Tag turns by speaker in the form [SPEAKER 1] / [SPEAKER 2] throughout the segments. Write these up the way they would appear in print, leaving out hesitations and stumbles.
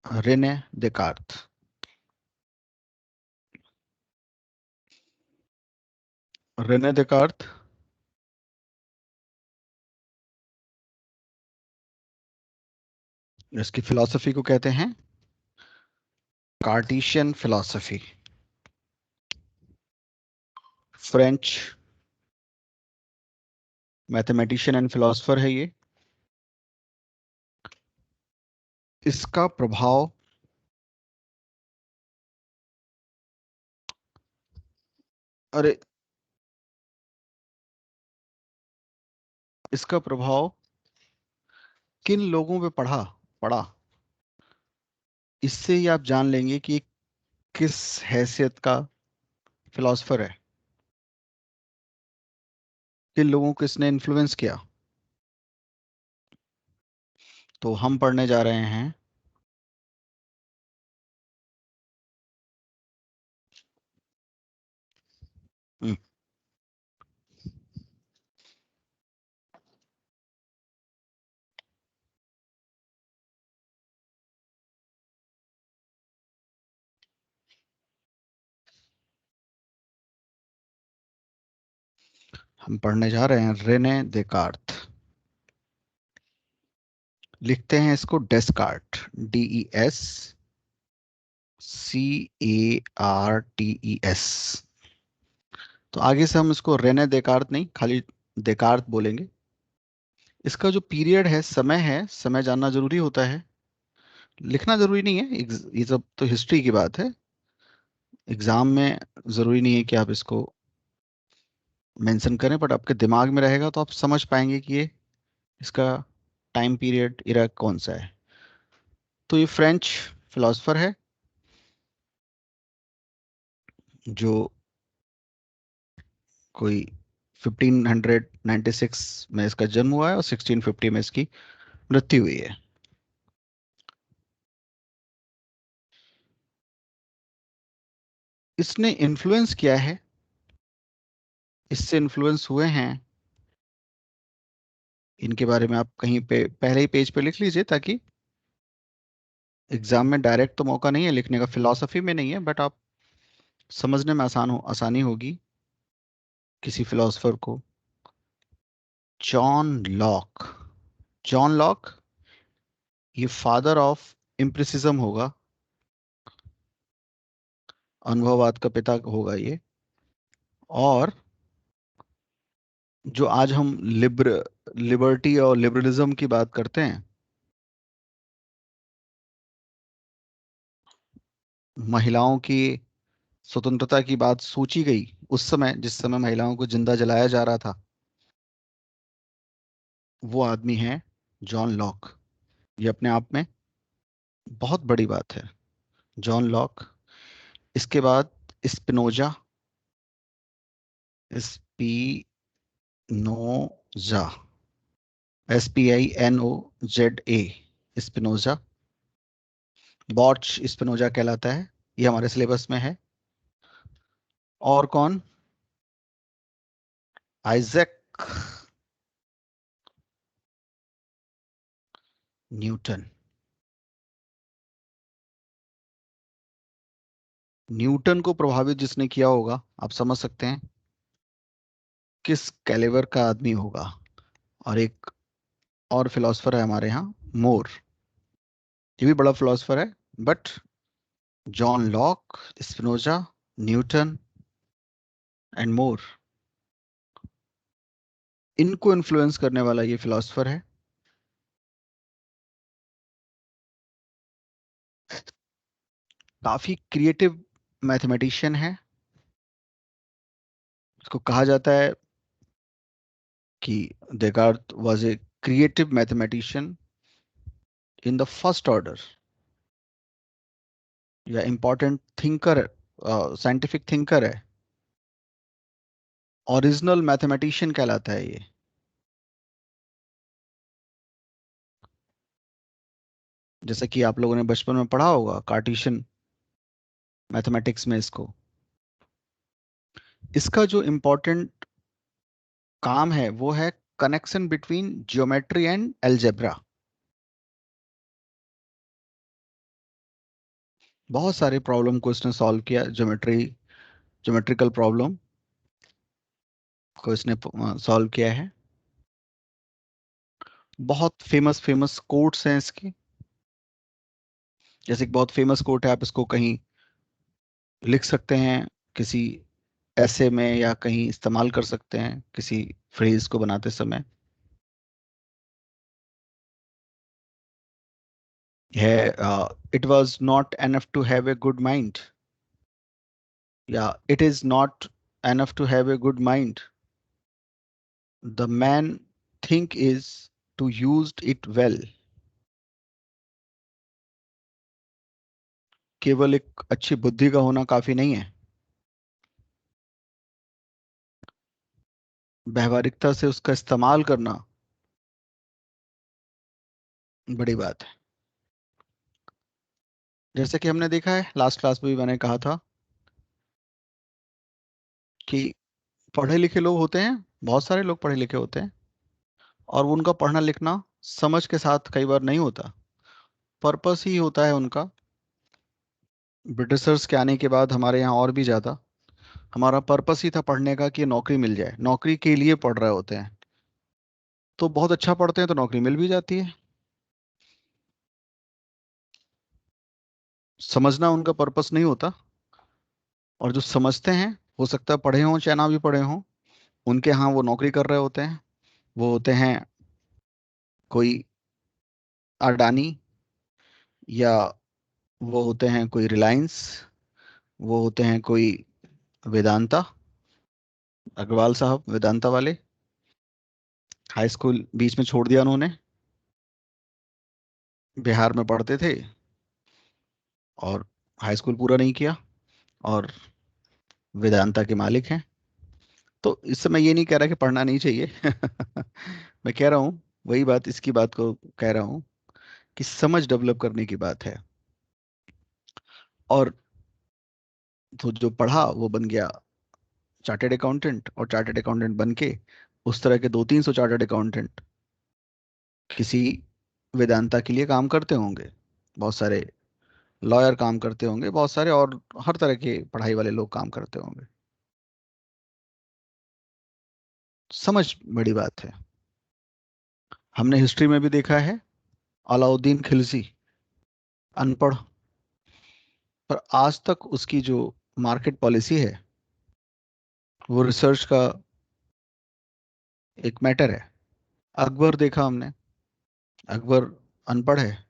[SPEAKER 1] Renee Descartes. Rene Descartes इसकी philosophy को कहते हैं Cartesian philosophy. French mathematician and philosopher है ये। इसका प्रभाव अरे इसका प्रभाव किन लोगों पे पड़ा पड़ा इससे ही आप जान लेंगे कि ये किस हैसियत का फिलोसोफर है, किन लोगों को इसने इन्फ्लुएंस किया। तो हम पढ़ने जा रहे हैं हम्म, हम पढ़ने जा रहे हैं रेने देकार्त। लिखते हैं इसको डेस्कार्ट, DESCARTES। तो आगे से हम इसको रेने देकार्त नहीं, खाली देकार्त बोलेंगे। इसका जो पीरियड है, समय है, समय जानना जरूरी होता है, लिखना जरूरी नहीं है। ये सब तो हिस्ट्री की बात है। एग्जाम में जरूरी नहीं है कि आप इसको मेंशन करें, बट आपके दिमाग में रहेगा तो आप समझ पाएंगे कि ये इसका टाइम पीरियड इरा कौन सा है। तो ये फ्रेंच फिलोसोफर है जो कोई 1596 में इसका जन्म हुआ है और 1650 में इसकी मृत्यु हुई है। इसने इन्फ्लुएंस किया है, इससे इन्फ्लुएंस हुए हैं, इनके बारे में आप कहीं पे पहले ही पेज पे लिख लीजिए, ताकि एग्जाम में डायरेक्ट तो मौका नहीं है लिखने का, फिलॉसफी में नहीं है, बट आप समझने में आसानी होगी किसी फिलोसोफर को। John Locke. जॉन लॉक ये फादर ऑफ इम्प्रेसिज्म होगा, अनुभववाद का पिता होगा ये। और जो आज हम लिबर्टी और लिबरलिज्म की बात करते हैं, महिलाओं की स्वतंत्रता की बात सोची गई उस समय, जिस समय महिलाओं को जिंदा जलाया जा रहा था, वो आदमी है जॉन लॉक। ये अपने आप में बहुत बड़ी बात है, जॉन लॉक। इसके बाद Spinoza, Spinoza, SPINOZA, Spinoza. Baruch Spinoza कहलाता है, ये हमारे सिलेबस में है। और कौन? Isaac Newton. न्यूटन को प्रभावित जिसने किया होगा, आप समझ सकते हैं किस कैलिबर का आदमी होगा। और एक और फिलोसफर है हमारे यहाँ, मोर। ये भी बड़ा फिलोसफर है, but John Locke, Spinoza, Newton and more, इनको इन्फ्लुएंस करने वाला ये फिलोसफर है। काफी क्रिएटिव मैथमेटिशियन है। इसको कहा जाता है कि Descartes was a creative mathematician in the first order, या इंपॉर्टेंट थिंकर, साइंटिफिक थिंकर है, ओरिजिनल मैथमेटिशियन कहलाता है ये। जैसे कि आप लोगों ने बचपन में पढ़ा होगा कार्टेशियन मैथमेटिक्स में इसको। इसका जो इम्पोर्टेंट काम है वो है connection between geometry and algebra. बहुत सारे प्रॉब्लम को इसने सॉल्व किया, ज्योमेट्रिकल प्रॉब्लम को इसने सॉल्व किया है। बहुत फेमस फेमस कोट्स हैं इसके। जैसे एक बहुत फेमस कोट है, आप इसको कहीं लिख सकते हैं, किसी ऐसे में या कहीं इस्तेमाल कर सकते हैं किसी फ्रेज को बनाते समय। है it was not enough to have a good mind, या it is not enough to have a good mind, the main thing is to use it well. केवल एक अच्छी बुद्धि का होना काफी नहीं है, व्यवहारिकता से उसका इस्तेमाल करना बड़ी बात है। जैसे कि हमने देखा है, लास्ट क्लास में भी मैंने कहा था कि पढ़े लिखे लोग होते हैं, बहुत सारे लोग पढ़े लिखे होते हैं, और उनका पढ़ना लिखना समझ के साथ कई बार नहीं होता, पर्पस ही होता है उनका। ब्रिटिशर्स के आने के बाद हमारे यहाँ और भी ज़्यादा, हमारा पर्पस ही था पढ़ने का कि नौकरी मिल जाए, नौकरी के लिए पढ़ रहे होते हैं। तो बहुत अच्छा पढ़ते हैं तो नौकरी मिल भी जाती है। समझना उनका पर्पस नहीं होता। और जो समझते हैं, हो सकता है पढ़े हों चाहे ना भी पढ़े हों, उनके यहाँ वो नौकरी कर रहे होते हैं। वो होते हैं कोई अडानी, या वो होते हैं कोई रिलायंस, वो होते हैं कोई वेदांता, अग्रवाल साहब वेदांता वाले। हाई स्कूल बीच में छोड़ दिया उन्होंने, बिहार में पढ़ते थे और हाई स्कूल पूरा नहीं किया, और वेदांता के मालिक हैं। तो इससे मैं ये नहीं कह रहा कि पढ़ना नहीं चाहिए मैं कह रहा हूँ, वही बात इसकी बात को कह रहा हूँ कि समझ डेवलप करने की बात है। और तो जो पढ़ा वो बन गया चार्टर्ड अकाउंटेंट, और चार्टर्ड अकाउंटेंट बन के उस तरह के 200-300 चार्टर्ड अकाउंटेंट किसी वेदांता के लिए काम करते होंगे, बहुत सारे लॉयर काम करते होंगे, बहुत सारे और हर तरह के पढ़ाई वाले लोग काम करते होंगे। समझ बड़ी बात है। हमने हिस्ट्री में भी देखा है, अलाउद्दीन खिलजी अनपढ़, पर आज तक उसकी जो मार्केट पॉलिसी है वो रिसर्च का एक मैटर है। अकबर देखा हमने, अकबर अनपढ़ है,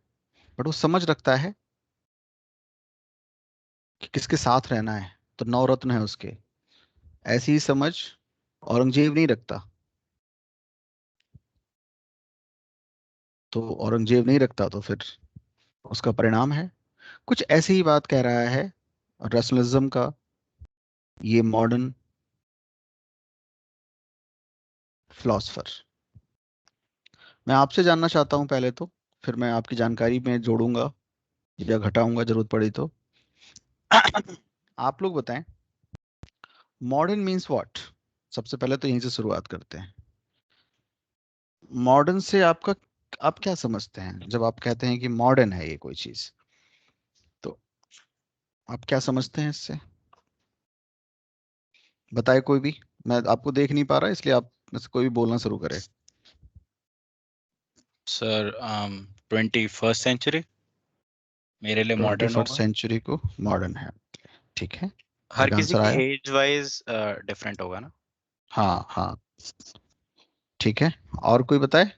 [SPEAKER 1] बट वो समझ रखता है कि किसके साथ रहना है, तो नवरत्न है उसके। ऐसी ही समझ औरंगजेब नहीं रखता। तो औरंगजेब नहीं रखता तो फिर उसका परिणाम है कुछ ऐसी ही बात कह रहा है रसलिज्म का ये मॉडर्न फिलोसफर। मैं आपसे जानना चाहता हूं पहले तो, फिर मैं आपकी जानकारी में जोड़ूंगा या घटाऊंगा जरूरत पड़ी तो। आप लोग बताएं, मॉडर्न मीन्स व्हाट। सबसे पहले तो यहीं से शुरुआत करते हैं। मॉडर्न से आपका, आप क्या समझते हैं जब आप कहते हैं कि मॉडर्न है ये कोई चीज, तो आप क्या समझते हैं इससे? बताए कोई भी। मैं आपको देख नहीं पा रहा इसलिए आप में से कोई भी बोलना शुरू करे।
[SPEAKER 2] सर 21st सेंचुरी मेरे लिए
[SPEAKER 1] ट्वेंटी
[SPEAKER 2] मॉडर्न
[SPEAKER 1] फर्स्ट
[SPEAKER 2] होगा।
[SPEAKER 1] सेंचुरी को मॉडर्न है, ठीक है।
[SPEAKER 2] हर
[SPEAKER 1] एक
[SPEAKER 2] किसी
[SPEAKER 1] आंसर
[SPEAKER 2] की
[SPEAKER 1] आया।
[SPEAKER 2] एज वाइज डिफरेंट होगा ना।
[SPEAKER 1] हाँ हाँ, ठीक है। और कोई बताए।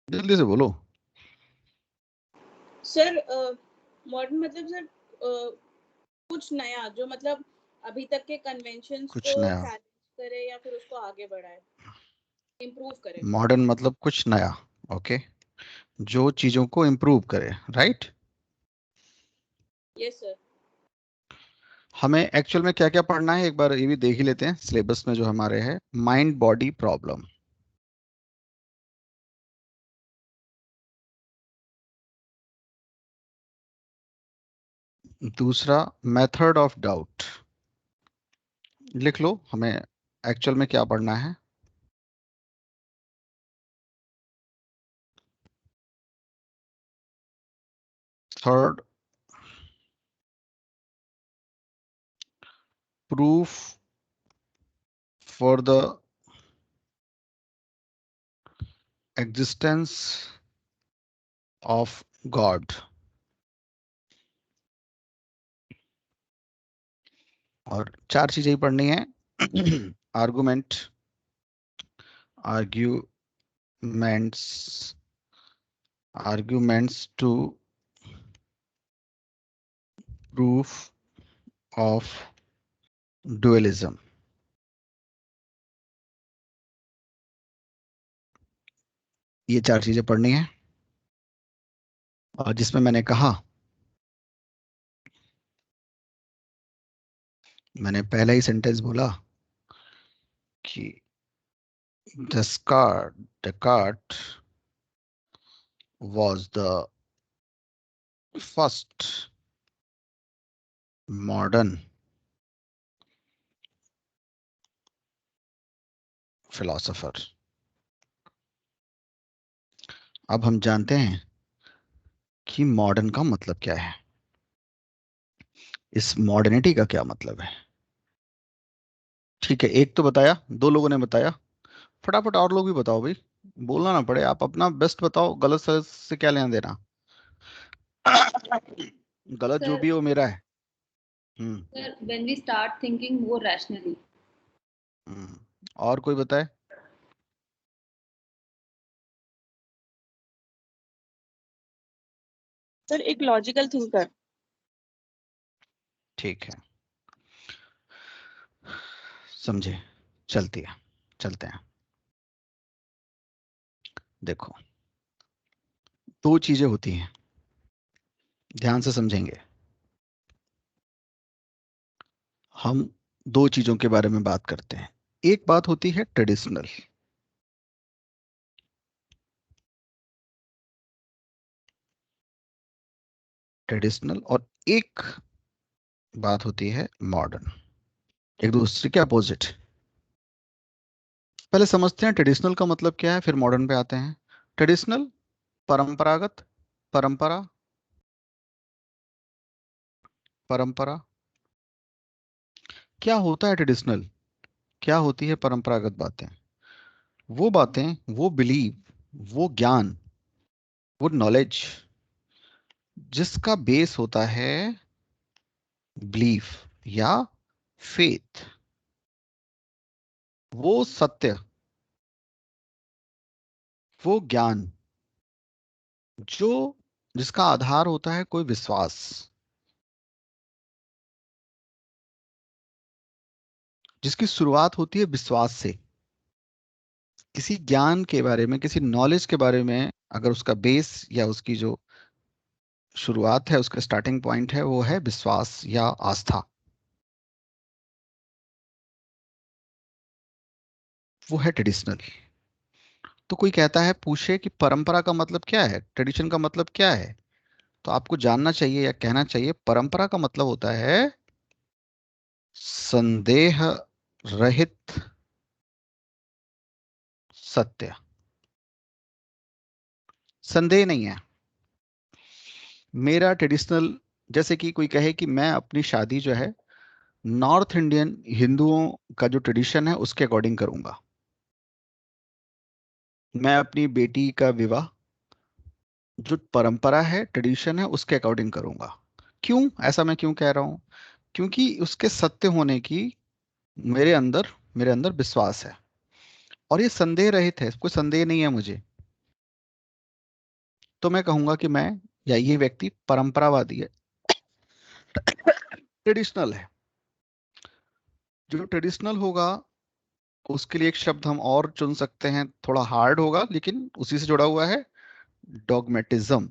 [SPEAKER 1] जल्दी से बोलो।
[SPEAKER 3] सर मॉडर्न मतलब सर कुछ नया, जो मतलब अभी तक के कन्वेंशंस
[SPEAKER 1] कुछ
[SPEAKER 3] को
[SPEAKER 1] नया।
[SPEAKER 3] चैलेंज करे या फिर उसको आगे बढ़ाए, इम्प्रूव करे।
[SPEAKER 1] मॉडर्न मतलब कुछ नया, ओके, जो चीजों को इम्प्रूव करे, राइट।
[SPEAKER 3] Yes sir.
[SPEAKER 1] हमें एक्चुअल में क्या क्या पढ़ना है एक बार ये भी देख ही लेते हैं सिलेबस में जो हमारे है। माइंड बॉडी प्रॉब्लम, दूसरा मेथड ऑफ डाउट। लिख लो हमें एक्चुअल में क्या पढ़ना है। Third, proof for the existence of God. और 4 चीजें ही पढ़नी है। Argument, arguments to proof of dualism। ये 4 चीजें पढ़नी है। और जिसमें मैंने कहा, मैंने पहला ही सेंटेंस बोला कि Descartes was the first modern philosopher। अब हम जानते हैं कि मॉडर्न का मतलब क्या है, इस मॉडर्निटी का क्या मतलब है। ठीक है, एक तो बताया, 2 लोगों ने बताया, फटाफट और लोग भी बताओ भाई, बोलना ना पड़े, आप अपना बेस्ट बताओ, गलत सलत से क्या लेना देना। गलत जो
[SPEAKER 4] सर
[SPEAKER 1] भी हो मेरा है।
[SPEAKER 4] Sir when we start thinking वो रैशनली।
[SPEAKER 1] और कोई बताए?
[SPEAKER 3] सर एक लॉजिकल थिंकर।
[SPEAKER 1] ठीक है, समझे, चलती है, चलते हैं। देखो, 2 चीजें होती हैं, ध्यान से समझेंगे। हम 2 चीजों के बारे में बात करते हैं। एक बात होती है ट्रेडिशनल, और एक बात होती है मॉडर्न। एक दूसरे के अपोजिट। पहले समझते हैं ट्रेडिशनल का मतलब क्या है, फिर मॉडर्न पे आते हैं। ट्रेडिशनल, परंपरागत, परंपरा, परंपरा। क्या होता है ट्रेडिशनल, क्या होती है परंपरागत बातें? वो बातें, वो बिलीव, वो ज्ञान, वो नॉलेज जिसका बेस होता है बिलीफ या फेथ, वो सत्य, वो ज्ञान जो जिसका आधार होता है कोई विश्वास, जिसकी शुरुआत होती है विश्वास से। किसी ज्ञान के बारे में, किसी नॉलेज के बारे में अगर उसका बेस या उसकी जो शुरुआत है, उसका स्टार्टिंग पॉइंट है, वो है विश्वास या आस्था, वो है ट्रेडिशनल। तो कोई कहता है, पूछे कि परंपरा का मतलब क्या है, ट्रेडिशन का मतलब क्या है, तो आपको जानना चाहिए या कहना चाहिए, परंपरा का मतलब होता है संदेह रहित सत्य। संदेह नहीं है मेरा ट्रेडिशनल। जैसे कि कोई कहे कि मैं अपनी शादी जो है नॉर्थ इंडियन हिंदुओं का जो ट्रेडिशन है उसके अकॉर्डिंग करूंगा, मैं अपनी बेटी का विवाह जो परंपरा है, ट्रेडिशन है, उसके अकॉर्डिंग करूंगा। क्यों ऐसा मैं क्यों कह रहा हूं? क्योंकि उसके सत्य होने की मेरे अंदर विश्वास है, और ये संदेह रहित है, कोई संदेह नहीं है मुझे। तो मैं कहूंगा कि मैं या ये व्यक्ति परंपरावादी है, ट्रेडिशनल है। जो ट्रेडिशनल होगा उसके लिए एक शब्द हम और चुन सकते हैं, थोड़ा हार्ड होगा लेकिन उसी से जुड़ा हुआ है, डॉगमेटिज्म।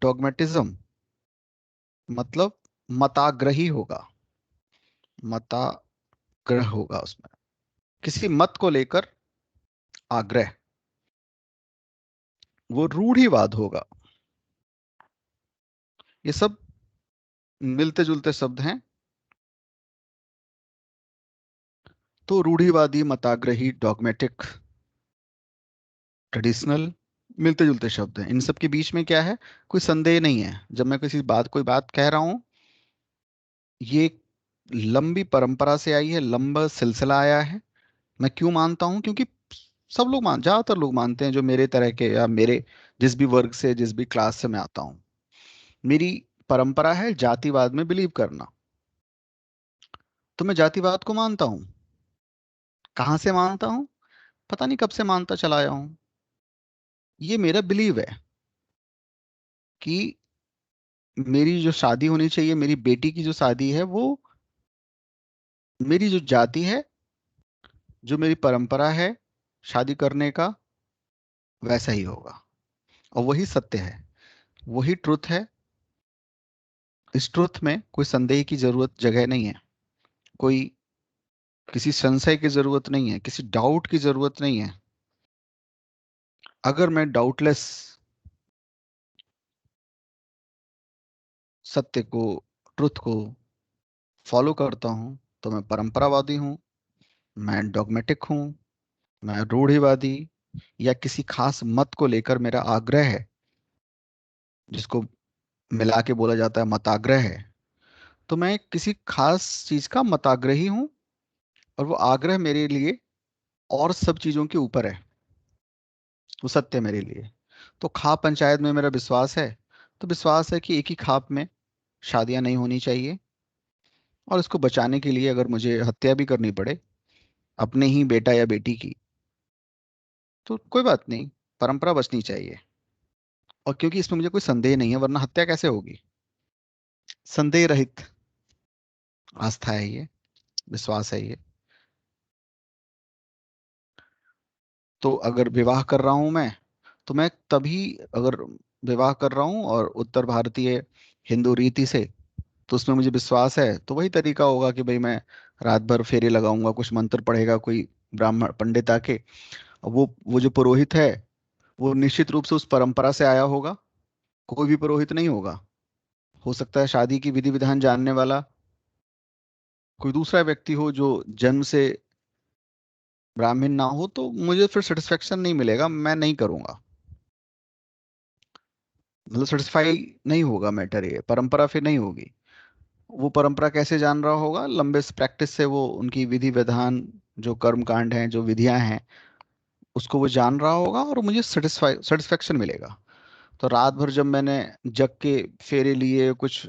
[SPEAKER 1] डॉगमेटिज्म मतलब मताग्रही होगा, मताग्रह होगा उसमें, किसी मत को लेकर आग्रह, वो रूढ़िवाद होगा। ये सब मिलते जुलते शब्द हैं। तो रूढ़िवादी, मताग्रही, डॉगमेटिक, ट्रेडिशनल मिलते जुलते शब्द हैं। इन सब के बीच में क्या है, कोई संदेह नहीं है। जब मैं कोई बात कह रहा हूं, ये एक लंबी परंपरा से आई है, लंबा सिलसिला आया है। मैं क्यों मानता हूं? क्योंकि सब लोग ज्यादातर लोग मानते हैं, जो मेरे तरह के या मेरे जिस भी वर्ग से, जिस भी क्लास से मैं आता हूं। मेरी परंपरा है जातिवाद में बिलीव करना। तो मैं जातिवाद को मानता हूं। कहां से मानता हूं? पता नहीं कब से मानता चला आया हूं। ये मेरा बिलीव है कि मेरी जो शादी होनी चाहिए, मेरी बेटी की जो शादी है, वो मेरी जो जाति है, जो मेरी परंपरा है शादी करने का, वैसा ही होगा। और वही सत्य है, वही ट्रुथ है। इस ट्रुथ में कोई संदेह की जरूरत जगह नहीं है, कोई किसी संशय की जरूरत नहीं है, किसी डाउट की जरूरत नहीं है। अगर मैं डाउटलेस सत्य को, ट्रुथ को फॉलो करता हूं, तो मैं परंपरावादी हूं, मैं डॉगमेटिक हूं, मैं रूढ़िवादी, या किसी खास मत को लेकर मेरा आग्रह है, जिसको मिला के बोला जाता है मताग्रह है। तो मैं किसी खास चीज का मताग्रही हूं, और वो आग्रह मेरे लिए और सब चीजों के ऊपर है, वो सत्य मेरे लिए। तो खाप पंचायत में मेरा विश्वास है। तो विश्वास है कि एक ही खाप में शादियां नहीं होनी चाहिए, और इसको बचाने के लिए अगर मुझे हत्या भी करनी पड़े अपने ही बेटा या बेटी की, तो कोई बात नहीं, परंपरा बचनी चाहिए। और क्योंकि इसमें मुझे कोई संदेह नहीं है, वरना हत्या कैसे होगी? संदेह रहित आस्था है ये, विश्वास है ये। तो अगर विवाह कर रहा हूं मैं, तो मैं तभी, अगर विवाह कर रहा हूं और उत्तर भारतीय हिंदू रीति से, तो उसमें मुझे विश्वास है, तो वही तरीका होगा कि भाई मैं रात भर फेरे लगाऊंगा, कुछ मंत्र पढ़ेगा कोई ब्राह्मण पंडित आके। और वो जो पुरोहित है, वो निश्चित रूप से उस परंपरा से आया होगा। कोई भी पुरोहित नहीं होगा। हो सकता है शादी की विधि विधान जानने वाला कोई दूसरा व्यक्ति हो, जो जन्म से ब्राह्मण ना हो, तो मुझे फिर सेटिस्फेक्शन नहीं मिलेगा, मैं नहीं करूंगा। मतलब सेटिस्फाई नहीं होगा मैटर, ये परंपरा फिर नहीं होगी। वो परंपरा कैसे जान रहा होगा? लंबे प्रैक्टिस से वो उनकी विधि विधान, जो कर्म कांड हैं, जो विधियां हैं, उसको वो जान रहा होगा, और मुझे सेटिस्फेक्शन मिलेगा। तो रात भर जब मैंने जग के फेरे लिए, कुछ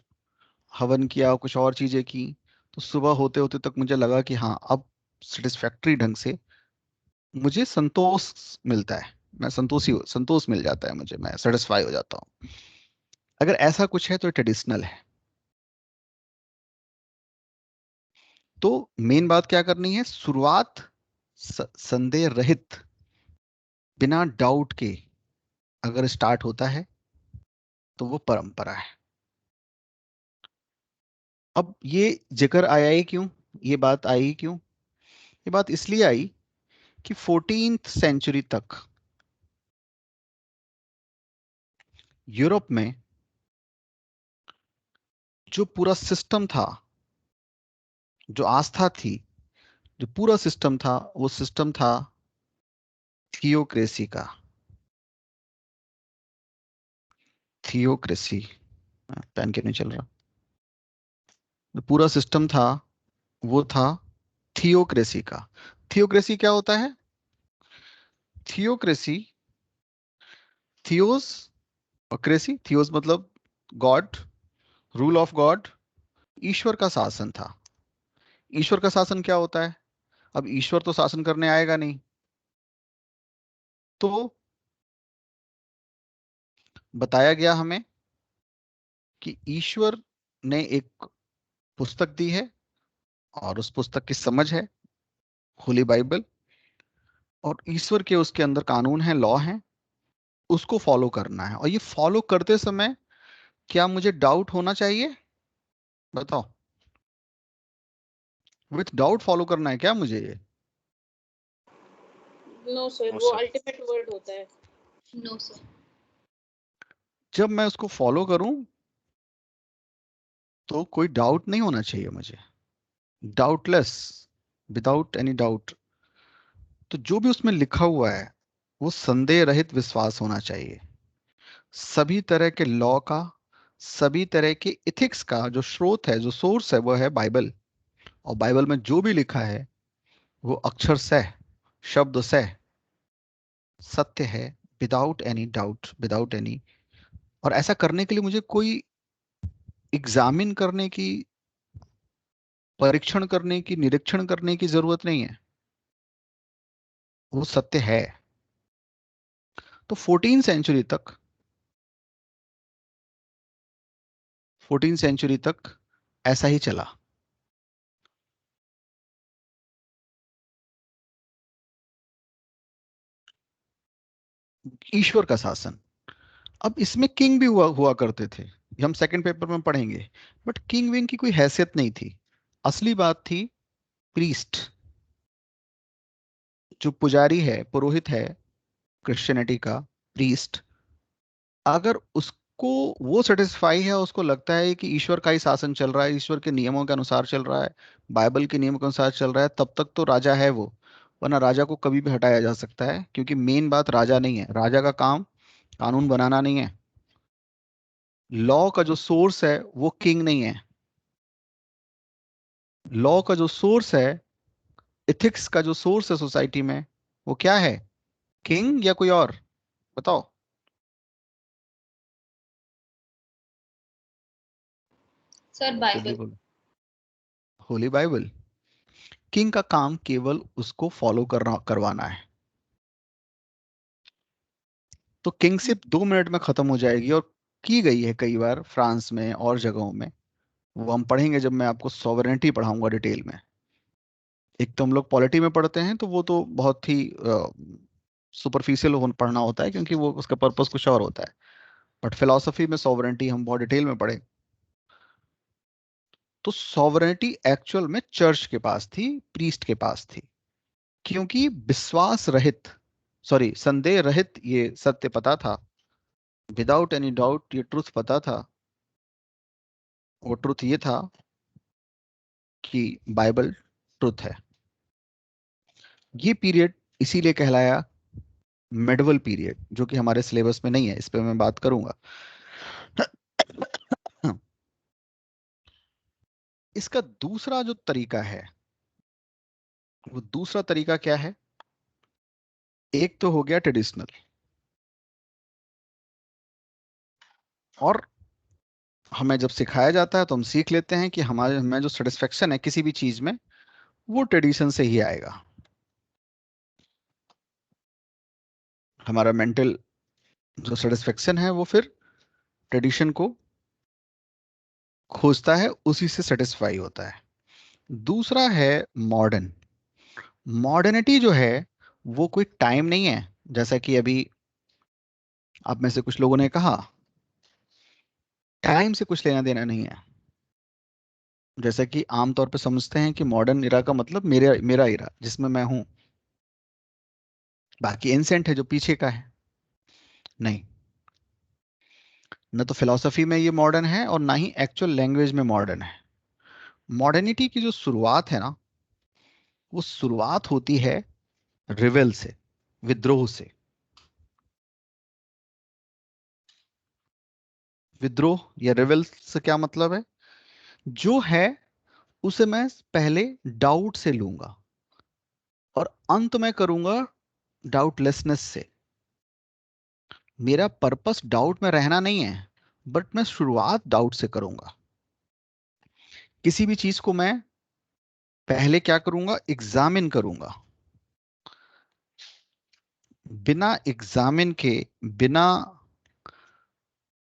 [SPEAKER 1] हवन किया, कुछ और चीजें की, तो सुबह होते होते तक मुझे लगा कि हाँ, अब सेटिस्फैक्टरी ढंग से मुझे संतोष मिलता है। मैं संतोष मिल जाता है मुझे, मैं सेटिस्फाई हो जाता हूँ। अगर ऐसा कुछ है तो ट्रेडिशनल है। तो मेन बात क्या करनी है? शुरुआत संदेह रहित, बिना डाउट के अगर स्टार्ट होता है, तो वो परंपरा है। अब ये जिक्र आया ही क्यों, ये बात आई ही क्यों? ये बात इसलिए आई कि 14th सेंचुरी तक यूरोप में जो पूरा सिस्टम था, जो आस्था थी, जो पूरा सिस्टम था, वो सिस्टम था थियोक्रेसी का। थियोक्रेसी, पेन क्यों नहीं चल रहा? जो पूरा सिस्टम था, वो था थियोक्रेसी का। थियोक्रेसी क्या होता है? थियोक्रेसी, थियोस और क्रेसी, थियोस मतलब गॉड, रूल ऑफ गॉड, ईश्वर का शासन था। ईश्वर का शासन क्या होता है? अब ईश्वर तो शासन करने आएगा नहीं, तो बताया गया हमें कि ईश्वर ने एक पुस्तक दी है, और उस पुस्तक की समझ है होली बाइबल। और ईश्वर के उसके अंदर कानून है, लॉ है, उसको फॉलो करना है। और ये फॉलो करते समय क्या मुझे डाउट होना चाहिए? बताओ, विथ डाउट फॉलो करना है क्या मुझे ये?
[SPEAKER 3] नो सर,
[SPEAKER 2] नो
[SPEAKER 3] वो
[SPEAKER 2] सर।
[SPEAKER 3] अल्टीमेट वर्ड होता है।
[SPEAKER 4] No, sir.
[SPEAKER 1] जब मैं उसको फॉलो करूं, तो कोई डाउट नहीं होना चाहिए मुझे, डाउटलेस, विदाउट एनी डाउट। तो जो भी उसमें लिखा हुआ है, वो संदेह रहित विश्वास होना चाहिए। सभी तरह के लॉ का, सभी तरह के इथिक्स का जो स्रोत है, जो सोर्स है, वो है बाइबल। और बाइबल में जो भी लिखा है वो अक्षर सह, शब्द सह सत्य है, without any doubt, without any. और ऐसा करने के लिए मुझे कोई एग्जामिन करने की, परीक्षण करने की, निरीक्षण करने की जरूरत नहीं है, वो सत्य है। तो 14 सेंचुरी तक ऐसा ही चला। ईश्वर का शासन। अब इसमें किंग भी हुआ हुआ करते थे, ये हम सेकंड पेपर में पढ़ेंगे। बट किंग विंग की कोई हैसियत नहीं थी। असली बात थी प्रीस्ट, जो पुजारी है, पुरोहित है क्रिश्चियनिटी का, प्रीस्ट। अगर उसको वो सेटिस्फाई है, उसको लगता है कि ईश्वर का ही शासन चल रहा है, ईश्वर के नियमों के अनुसार चल रहा है, बाइबल के नियमों के अनुसार चल रहा है, तब तक तो राजा है वो। वरना राजा को कभी भी हटाया जा सकता है, क्योंकि मेन बात राजा नहीं है। राजा का काम कानून बनाना नहीं है। लॉ का जो सोर्स है वो किंग नहीं है। लॉ का जो सोर्स है, इथिक्स का जो सोर्स है सोसाइटी में, वो क्या है? किंग या कोई और? बताओ।
[SPEAKER 4] सर
[SPEAKER 1] जल्दी
[SPEAKER 4] बाइबल।
[SPEAKER 1] बोलो। होली बाइबल। किंग का काम केवल उसको फॉलो करना, करवाना है। तो किंगशिप 2 मिनट में खत्म हो जाएगी, और की गई है कई बार फ्रांस में और जगहों में। वो हम पढ़ेंगे जब मैं आपको सॉवरेनिटी पढ़ाऊंगा डिटेल में। एक तो हम लोग पॉलिटी में पढ़ते हैं, तो वो तो बहुत ही सुपरफिशियल पढ़ना होता है, क्योंकि वो उसका पर्पस कुछ और होता है। बट फिलॉसफी में सॉवरेनिटी हम बहुत डिटेल में पढ़े। तो सॉवरेनिटी एक्चुअल में चर्च के पास थी, प्रीस्ट के पास थी। क्योंकि विश्वास रहित, सॉरी, संदेह रहित ये सत्य पता था, विदाउट एनी डाउट ये ट्रुथ पता था। वो ट्रुथ ये था कि बाइबल ट्रुथ है। ये पीरियड इसीलिए कहलाया मेडिवल पीरियड, जो कि हमारे सिलेबस में नहीं है, इस पे मैं बात करूंगा। इसका दूसरा जो तरीका है, वो दूसरा तरीका क्या है? एक तो हो गया ट्रेडिशनल, और हमें जब सिखाया जाता है तो हम सीख लेते हैं कि हमारे हमें जो सेटिस्फेक्शन है किसी भी चीज में, वो ट्रेडिशन से ही आएगा। हमारा मेंटल जो सेटिस्फेक्शन है वो फिर ट्रेडिशन को खोजता है, उसी से सेटिस्फाई होता है। दूसरा है मॉडर्न। मॉडर्निटी जो है वो कोई टाइम नहीं है, जैसा कि अभी आप में से कुछ लोगों ने कहा, टाइम से कुछ लेना देना नहीं है। जैसा कि आमतौर पे समझते हैं कि मॉडर्न इरा का मतलब मेरा मेरा इरा जिसमें मैं हूं, बाकी एंसेंट है जो पीछे का है। नहीं, न तो फिलॉसफी में ये मॉडर्न है, और ना ही एक्चुअल लैंग्वेज में मॉडर्न है। मॉडर्निटी की जो शुरुआत है ना, वो शुरुआत होती है रिवेल से, विद्रोह से। विद्रोह या रिवेल से क्या मतलब है? जो है उसे मैं पहले डाउट से लूंगा, और अंत में करूंगा डाउटलेसनेस से। मेरा पर्पस डाउट में रहना नहीं है, बट मैं शुरुआत डाउट से करूंगा। किसी भी चीज को मैं पहले क्या करूंगा? एग्जामिन करूंगा। बिना एग्जामिन के, बिना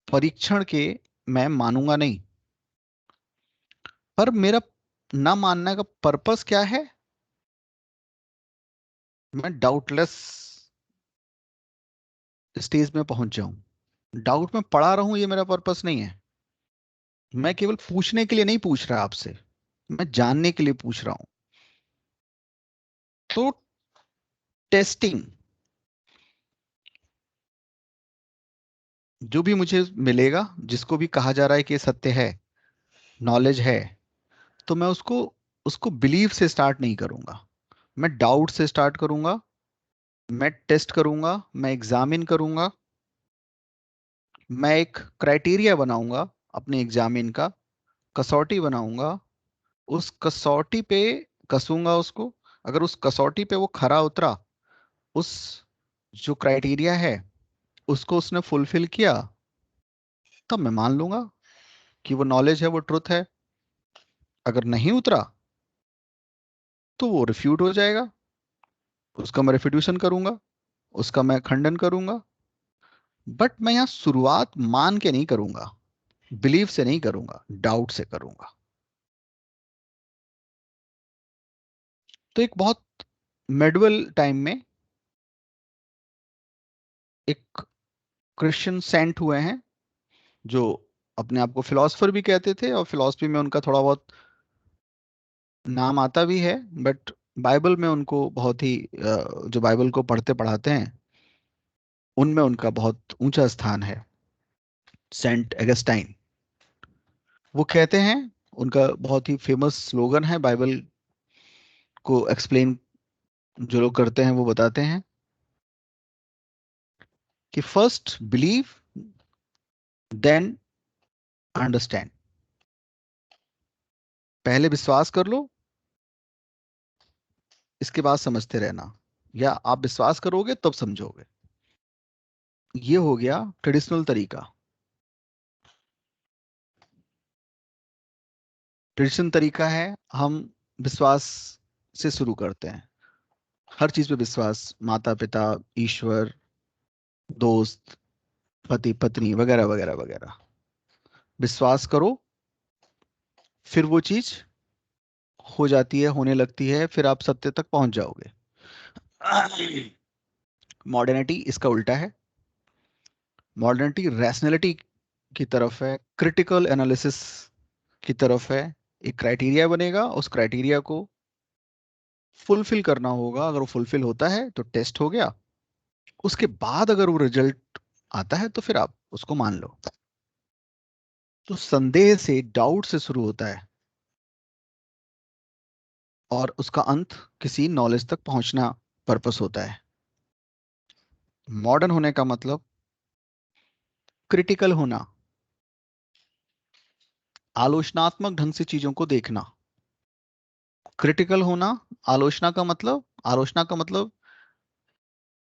[SPEAKER 1] परीक्षण के मैं मानूंगा नहीं। पर मेरा ना मानने का पर्पस क्या है? मैं डाउटलेस स्टेज में पहुंच जाऊं। डाउट में पड़ा रहूं, ये मेरा पर्पस नहीं है। मैं केवल पूछने के लिए नहीं पूछ रहा आपसे, मैं जानने के लिए पूछ रहा हूं। तो टेस्टिंग, जो भी मुझे मिलेगा, जिसको भी कहा जा रहा है कि ये सत्य है, नॉलेज है, तो मैं उसको उसको बिलीव से स्टार्ट नहीं करूंगा, मैं डाउट से स्टार्ट करूंगा। मैं टेस्ट करूंगा, मैं एग्जामिन करूंगा, मैं एक क्राइटेरिया बनाऊंगा अपने एग्जामिन का, कसौटी बनाऊंगा, उस कसौटी पे कसूंगा उसको। अगर उस कसौटी पे वो खरा उतरा, उस जो क्राइटेरिया है उसको उसने फुलफिल किया, तब मैं मान लूंगा कि वो नॉलेज है, वो ट्रुथ है। अगर नहीं उतरा तो वो रिफ्यूट हो जाएगा, उसका मैं रेफिट्यूशन करूंगा, उसका मैं खंडन करूंगा। बट मैं यहाँ शुरुआत मान के नहीं करूंगा, बिलीव से नहीं करूंगा, डाउट से करूंगा। तो एक बहुत मेडुअल टाइम में एक क्रिश्चियन सेंट हुए हैं जो अपने आप को फिलोसफर भी कहते थे, और फिलोसफी में उनका थोड़ा बहुत नाम आता भी है। बट बाइबल में उनको बहुत ही जो बाइबल को पढ़ते पढ़ाते हैं उनमें उनका बहुत ऊंचा स्थान है, सेंट एगस्टाइन। वो कहते हैं, उनका बहुत ही फेमस स्लोगन है, बाइबल को एक्सप्लेन जो लोग करते हैं वो बताते हैं कि फर्स्ट बिलीव देन अंडरस्टैंड। पहले विश्वास कर लो, इसके बाद समझते रहना, या आप विश्वास करोगे तब समझोगे। ये हो गया ट्रेडिशनल तरीका। ट्रेडिशनल तरीका है, हम विश्वास से शुरू करते हैं, हर चीज पे विश्वास, माता पिता, ईश्वर, दोस्त, पति पत्नी, वगैरह वगैरह वगैरह। विश्वास करो, फिर वो चीज हो जाती है, होने लगती है, फिर आप सत्य तक पहुंच जाओगे। मॉडर्निटी इसका उल्टा है। मॉडर्निटी रैशनैलिटी की तरफ है, क्रिटिकल एनालिसिस की तरफ है। एक क्राइटेरिया बनेगा, उस क्राइटेरिया को फुलफिल करना होगा, अगर वो फुलफिल होता है तो टेस्ट हो गया, उसके बाद अगर वो रिजल्ट आता है तो फिर आप उसको मान लो। तो संदेह से, डाउट से शुरू होता है, और उसका अंत किसी नॉलेज तक पहुंचना पर्पस होता है। मॉडर्न होने का मतलब क्रिटिकल होना, आलोचनात्मक ढंग से चीजों को देखना। क्रिटिकल होना, आलोचना का मतलब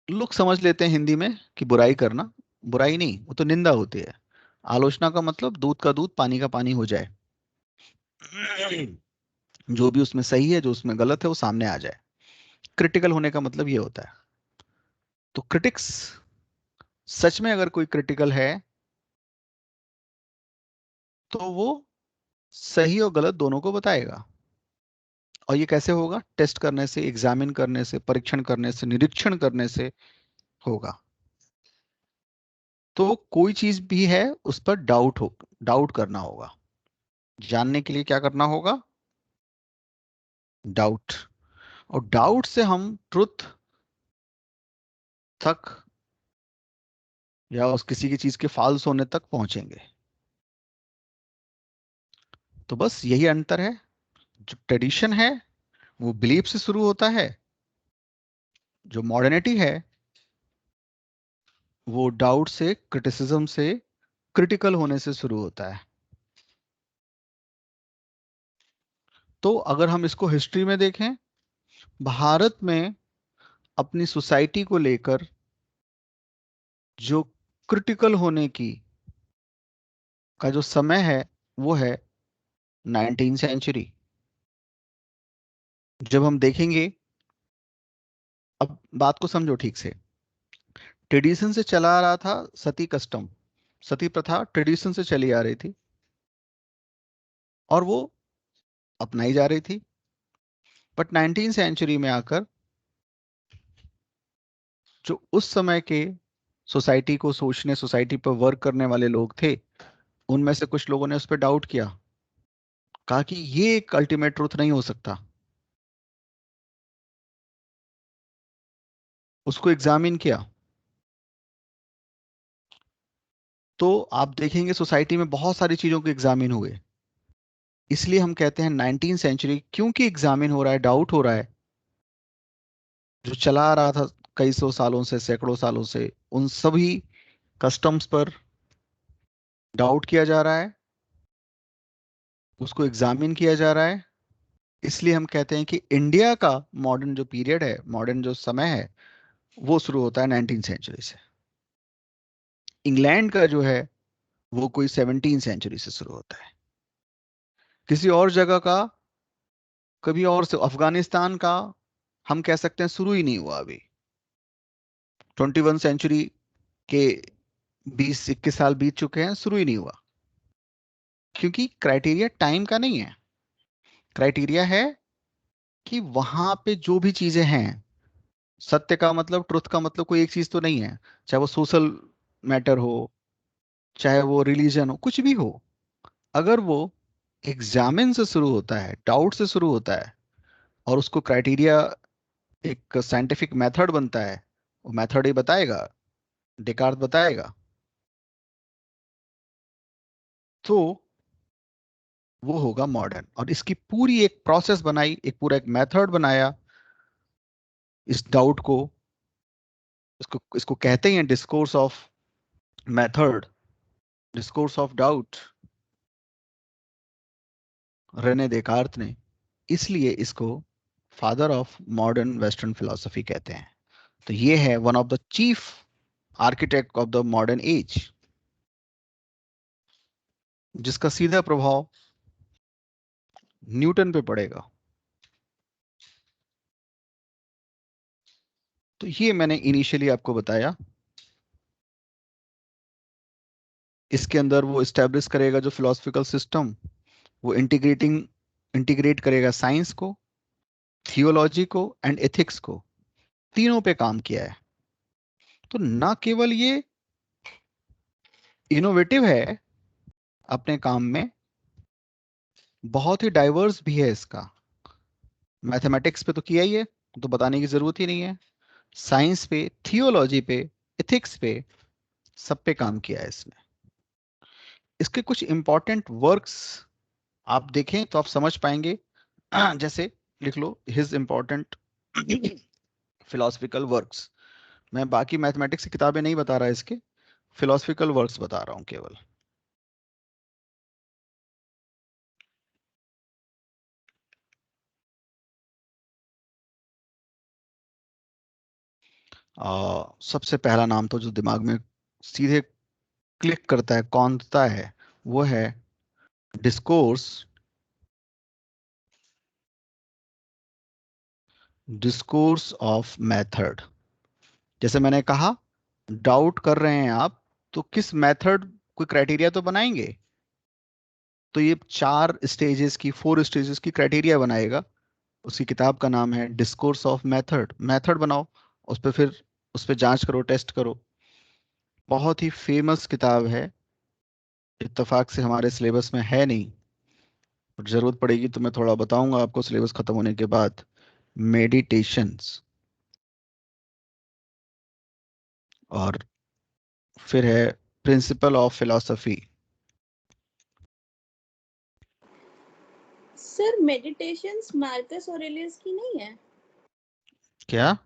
[SPEAKER 1] लोग समझ लेते हैं हिंदी में कि बुराई करना। बुराई नहीं, वो तो निंदा होती है। आलोचना का मतलब दूध का दूध पानी का पानी हो जाए, जो भी उसमें सही है, जो उसमें गलत है, वो सामने आ जाए। क्रिटिकल होने का मतलब ये होता है। तो क्रिटिक्स, सच में अगर कोई क्रिटिकल है तो वो सही और गलत दोनों को बताएगा। और ये कैसे होगा? टेस्ट करने से, एग्जामिन करने से, परीक्षण करने से, निरीक्षण करने से होगा। तो कोई चीज भी है उस पर डाउट करना होगा। जानने के लिए क्या करना होगा? डाउट। और डाउट से हम ट्रुथ तक, या उस किसी की चीज के फॉल्स होने तक पहुंचेंगे। तो बस यही अंतर है। जो ट्रेडिशन है वो बिलीफ से शुरू होता है, जो मॉडर्निटी है वो डाउट से, क्रिटिसिज्म से, क्रिटिकल होने से शुरू होता है। तो अगर हम इसको हिस्ट्री में देखें, भारत में अपनी सोसाइटी को लेकर जो क्रिटिकल होने की का जो समय है वो है 19 सेंचुरी। जब हम देखेंगे, अब बात को समझो ठीक से, ट्रेडिशन से चला आ रहा था सती कस्टम, सती प्रथा ट्रेडिशन से चली आ रही थी और वो अपनाई जा रही थी। बट 19 सेंचुरी में आकर जो उस समय के सोसाइटी को सोचने, सोसाइटी पर वर्क करने वाले लोग थे, उनमें से कुछ लोगों ने उस पर डाउट किया, कहा कि ये एक अल्टीमेट ट्रूथ नहीं हो सकता। उसको एग्जामिन किया तो आप देखेंगे सोसाइटी में बहुत सारी चीजों के एग्जामिन हुए। इसलिए हम कहते हैं 19 सेंचुरी, क्योंकि एग्जामिन हो रहा है, डाउट हो रहा है, जो चला आ रहा था कई सौ सालों से, सैकड़ों सालों से, उन सभी कस्टम्स पर डाउट किया जा रहा है, उसको एग्जामिन किया जा रहा है। इसलिए हम कहते हैं कि इंडिया का मॉडर्न जो पीरियड है, मॉडर्न जो समय है, वो शुरू होता है 19th सेंचुरी से। इंग्लैंड का जो है वो कोई 17th सेंचुरी से शुरू होता है। किसी और जगह का, कभी और से, अफगानिस्तान का हम कह सकते हैं शुरू ही नहीं हुआ अभी। 21 सेंचुरी के 20-21 साल बीत चुके हैं, शुरू ही नहीं हुआ। क्योंकि क्राइटेरिया टाइम का नहीं है, क्राइटेरिया है कि वहां पे जो भी चीजें हैं, सत्य का मतलब, ट्रुथ का मतलब कोई एक चीज तो नहीं है। चाहे वो सोशल मैटर हो, चाहे वो रिलीजन हो, कुछ भी हो, अगर वो एग्जामिन से शुरू होता है, डाउट से शुरू होता है, और उसको क्राइटेरिया एक साइंटिफिक मेथड बनता है, वो मेथड ही बताएगा, डेकार्त बताएगा, तो वो होगा मॉडर्न। और इसकी पूरी एक प्रोसेस बनाई, एक पूरा एक मेथड बनाया इस डाउट को। इसको इसको कहते हैं discourse of method, discourse of doubt, Rene Descartes ने। इसलिए इसको father of modern western philosophy कहते हैं। तो ये है one of the chief architect of the modern age, जिसका सीधा प्रभाव न्यूटन पे पड़ेगा। तो ये मैंने इनिशियली आपको बताया। इसके अंदर वो इस्टेब्लिश करेगा जो फिलोसफिकल सिस्टम, वो इंटीग्रेट करेगा साइंस को, थियोलॉजी को एंड एथिक्स को, तीनों पे काम किया है। तो ना केवल ये इनोवेटिव है अपने काम में, बहुत ही डाइवर्स भी है इसका। मैथमेटिक्स पे तो किया ही है, तो बताने की जरूरत ही नहीं है। साइंस पे, थियोलॉजी पे, एथिक्स पे, सब पे काम किया है इसने। इसके कुछ इंपॉर्टेंट वर्क्स आप देखें तो आप समझ पाएंगे। जैसे लिख लो हिज इंपॉर्टेंट फिलोसफिकल वर्क्स। मैं बाकी मैथमेटिक्स की किताबें नहीं बता रहा, इसके फिलोसफिकल वर्क्स बता रहा हूं केवल। सबसे पहला नाम तो जो दिमाग में सीधे क्लिक करता है, कौनता है, वो है डिस्कोर्स, डिस्कोर्स ऑफ मेथड। जैसे मैंने कहा, डाउट कर रहे हैं आप, तो किस मेथड, कोई क्राइटेरिया तो बनाएंगे। तो ये 4 स्टेजेस की, 4 स्टेजेस की क्राइटेरिया बनाएगा। उसकी किताब का नाम है डिस्कोर्स ऑफ मेथड। मेथड बनाओ, उस पर फिर उस पर जांच करो, टेस्ट करो। बहुत ही फेमस किताब है, इत्तेफाक से हमारे सिलेबस में है नहीं, और जरूरत पड़ेगी तो मैं थोड़ा बताऊंगा आपको सिलेबस खत्म होने के बाद। मेडिटेशंस। और फिर है principle of philosophy.
[SPEAKER 3] Sir meditations Marcus Aurelius की नहीं है?
[SPEAKER 1] क्या?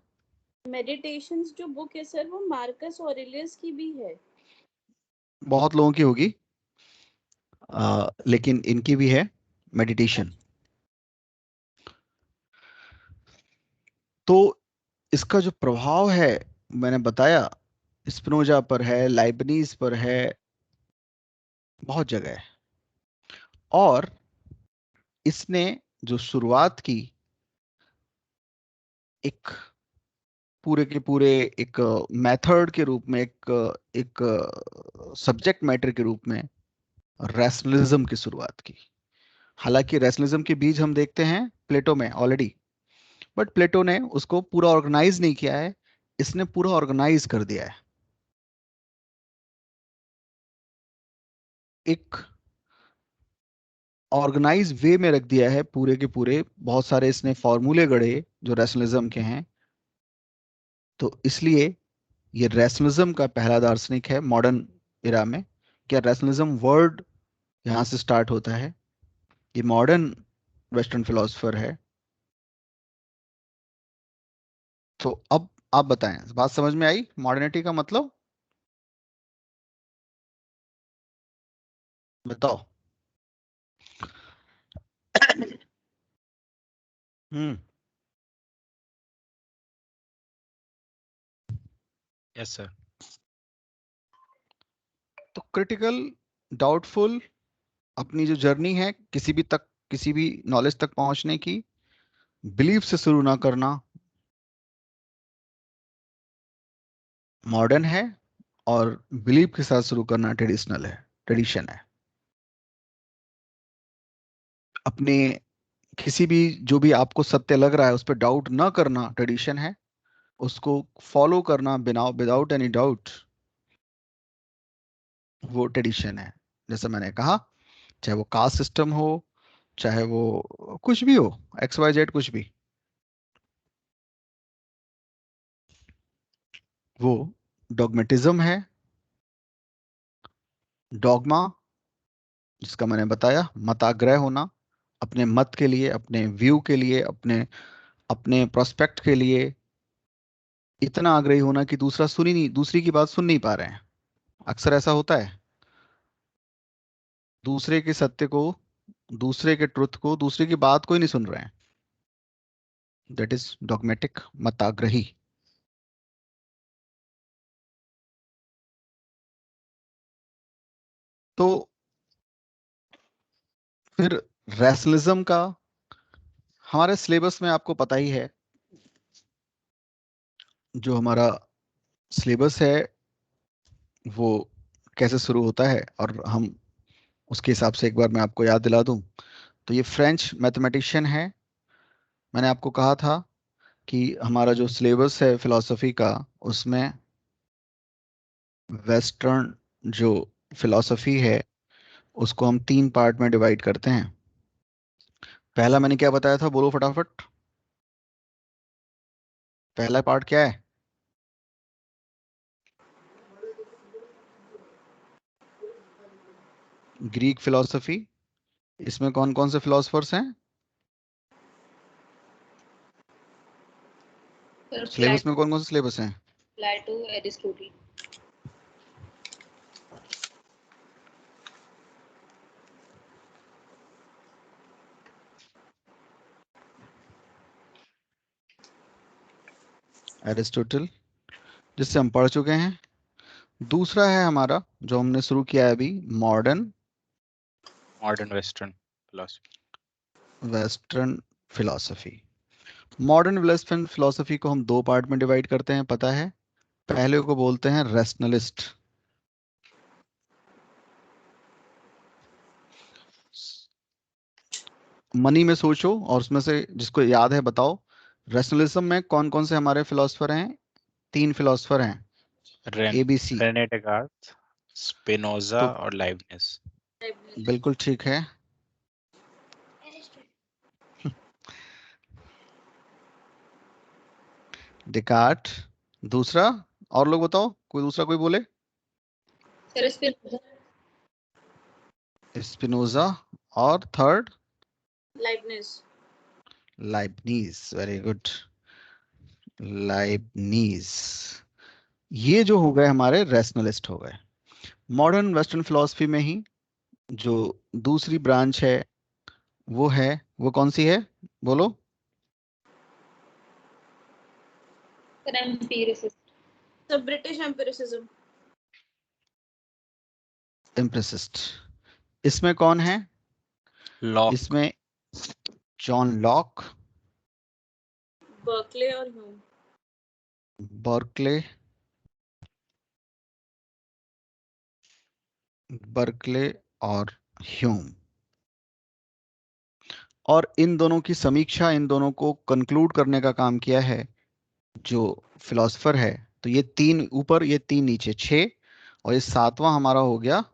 [SPEAKER 3] मेडिटेशंस जो बुक है सर, वो मार्कस ऑरेलियस की भी है।
[SPEAKER 1] बहुत लोगों की होगी, लेकिन इनकी भी है मेडिटेशन। तो इसका जो प्रभाव है, मैंने बताया, स्पिनोजा पर है, लाइबनीज पर है, बहुत जगह है। और इसने जो शुरुआत की, एक पूरे के पूरे एक मेथड के रूप में, एक सब्जेक्ट मैटर के रूप में, रैशनलिज्म की शुरुआत की। हालांकि रैशनलिज्म के बीज हम देखते हैं प्लेटो में ऑलरेडी, बट प्लेटो ने उसको पूरा ऑर्गेनाइज नहीं किया है, इसने पूरा ऑर्गेनाइज कर दिया है। एक ऑर्गेनाइज वे में रख दिया है पूरे के पूरे, बहुत सारे इसने फॉर्मूले गढ़े जो रैशनलिज्म के हैं। तो इसलिए ये रैशनलिज्म का पहला दार्शनिक है मॉडर्न इरा में। क्या रैशनलिज्म वर्ड यहाँ से स्टार्ट होता है, ये मॉडर्न वेस्टर्न फिलोसफर है। तो अब आप बताएं, बात समझ में आई? मॉडर्निटी का मतलब बताओ। हम्म।
[SPEAKER 2] Yes sir.
[SPEAKER 1] तो क्रिटिकल, डाउटफुल, अपनी जो जर्नी है किसी भी नॉलेज तक पहुंचने की, बिलीफ से शुरू ना करना मॉडर्न है, और बिलीफ के साथ शुरू करना ट्रेडिशनल है, ट्रेडिशन है। अपने किसी भी जो भी आपको सत्य लग रहा है उस पर डाउट ना करना ट्रेडिशन है, उसको फॉलो करना बिना विदाउट एनी डाउट वो ट्रेडिशन है। जैसे मैंने कहा, चाहे वो कास्ट सिस्टम हो, चाहे वो कुछ भी हो, एक्स वाई जेड कुछ भी, वो डॉगमेटिज्म है। डॉगमा, जिसका मैंने बताया, मताग्रह होना, अपने मत के लिए, अपने व्यू के लिए, अपने अपने प्रोस्पेक्ट के लिए इतना आग्रही होना कि दूसरी की बात सुन नहीं पा रहे हैं। अक्सर ऐसा होता है, दूसरे के सत्य को, दूसरे के ट्रुथ को, दूसरे की बात को ही नहीं सुन रहे हैं। दैट इज डॉगमेटिक, मताग्रही। तो फिर रैशनलिज्म का, हमारे सिलेबस में आपको पता ही है, जो हमारा सिलेबस है वो कैसे शुरू होता है, और हम उसके हिसाब से एक बार मैं आपको याद दिला दूं। तो ये फ्रेंच मैथमेटिशियन है। मैंने आपको कहा था कि हमारा जो सिलेबस है फिलॉसफी का, उसमें वेस्टर्न जो फिलॉसफी है उसको हम 3 पार्ट में डिवाइड करते हैं। पहला मैंने क्या बताया था, बोलो फटाफट। पहला पार्ट क्या है? Greek philosophy. इसमें कौन कौन से फिलोसफर्स हैं?
[SPEAKER 4] सर
[SPEAKER 1] सिलेबस में कौन कौन से सिलेबस हैं?
[SPEAKER 4] प्लेटो, एरिस्टोटल।
[SPEAKER 1] एरिस्टोटल, जिससे हम पढ़ चुके हैं। दूसरा है हमारा जो हमने शुरू किया है अभी, modern
[SPEAKER 2] modern western philosophy.
[SPEAKER 1] Western philosophy. Modern western philosophy को हम 2 पार्ट में डिवाइड करते हैं, पता है। पहले को बोलते हैं रेशनलिस्ट। मनी में सोचो और उसमें से जिसको याद है बताओ, रेशनलिज्म में कौन कौन से हमारे फिलोसफर हैं? 3 फिलोसफर हैं, ABC।
[SPEAKER 2] रेने डेकार्त, स्पिनोजा
[SPEAKER 1] तो
[SPEAKER 2] और लाइबनिज।
[SPEAKER 1] बिल्कुल ठीक है। डिकार्ट, दूसरा, और लोग बताओ, कोई दूसरा कोई बोले।
[SPEAKER 4] Sir Spinoza.
[SPEAKER 1] स्पिनोजा, और third
[SPEAKER 3] Leibniz.
[SPEAKER 1] Leibniz, very good, Leibniz. ये जो हो गए हमारे रेशनलिस्ट हो गए। मॉडर्न वेस्टर्न फिलॉसफी में ही जो दूसरी ब्रांच है वो है, वो कौन सी है बोलो?
[SPEAKER 4] Sir empiricist.
[SPEAKER 3] The British empiricism.
[SPEAKER 1] Empiricist. इसमें कौन है?
[SPEAKER 2] लॉक।
[SPEAKER 1] इसमें जॉन लॉक,
[SPEAKER 3] बर्कले और ह्यूम।
[SPEAKER 1] बर्कले, बर्कले और ह्यूम। और इन दोनों की समीक्षा, इन दोनों को कंक्लूड करने का काम किया है जो फिलोसफर है। तो ये 3 ऊपर, ये 3 नीचे, 6, और ये 7वां हमारा हो गया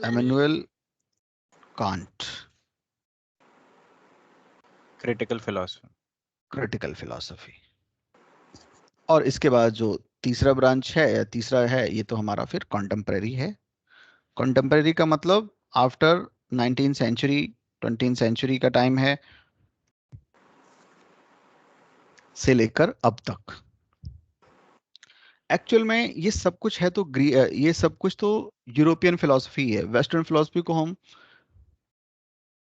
[SPEAKER 1] Immanuel Kant,
[SPEAKER 2] critical philosophy.
[SPEAKER 1] Critical philosophy. और इसके बाद जो तीसरा ब्रांच है या तीसरा है, ये तो हमारा फिर कॉन्टेम्परेरी है। कॉन्टेम्परेरी का मतलब after 19th century, 20th century का टाइम है। से लेकर अब तक। एक्चुअल में ये सब कुछ है तो ये सब कुछ तो यूरोपियन फिलॉसफी है। वेस्टर्न फिलॉसफी को हम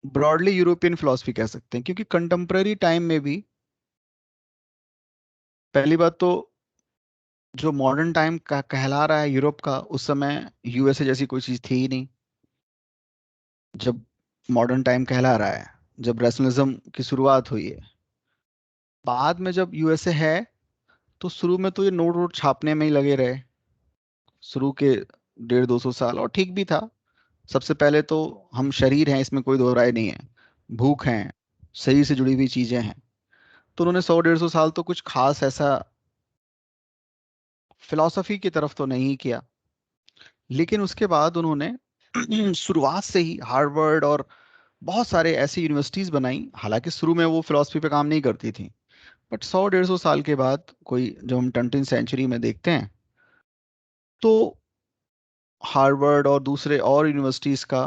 [SPEAKER 1] ब्रॉडली यूरोपियन फिलॉसफी कह सकते हैं, क्योंकि कंटेम्पररी टाइम में भी पहली बात तो जो मॉडर्न टाइम का कहला रहा है यूरोप का, उस समय यूएसए जैसी कोई चीज थी ही नहीं। जब मॉडर्न टाइम कहला रहा है, जब रैशनलिज्म की शुरुआत हुई है, बाद में जब यूएसए है, तो शुरू में तो ये नोट वोट छापने में ही लगे रहे, शुरू के 150-200 साल, और ठीक भी था। सबसे पहले तो हम शरीर हैं, इसमें कोई दो राय नहीं है, भूख हैं, शरीर से जुड़ी हुई चीजें हैं। तो उन्होंने 100-150 साल तो कुछ खास ऐसा फिलॉसफी की तरफ तो नहीं किया, लेकिन उसके बाद उन्होंने शुरुआत से ही हार्वर्ड और बहुत सारे ऐसी यूनिवर्सिटीज बनाई। हालांकि शुरू में वो फिलॉसफी पे काम नहीं करती थी, बट 100-150 साल के बाद, कोई जब हम 20वीं सेंचुरी में देखते हैं, तो हार्वर्ड और दूसरे और यूनिवर्सिटीज का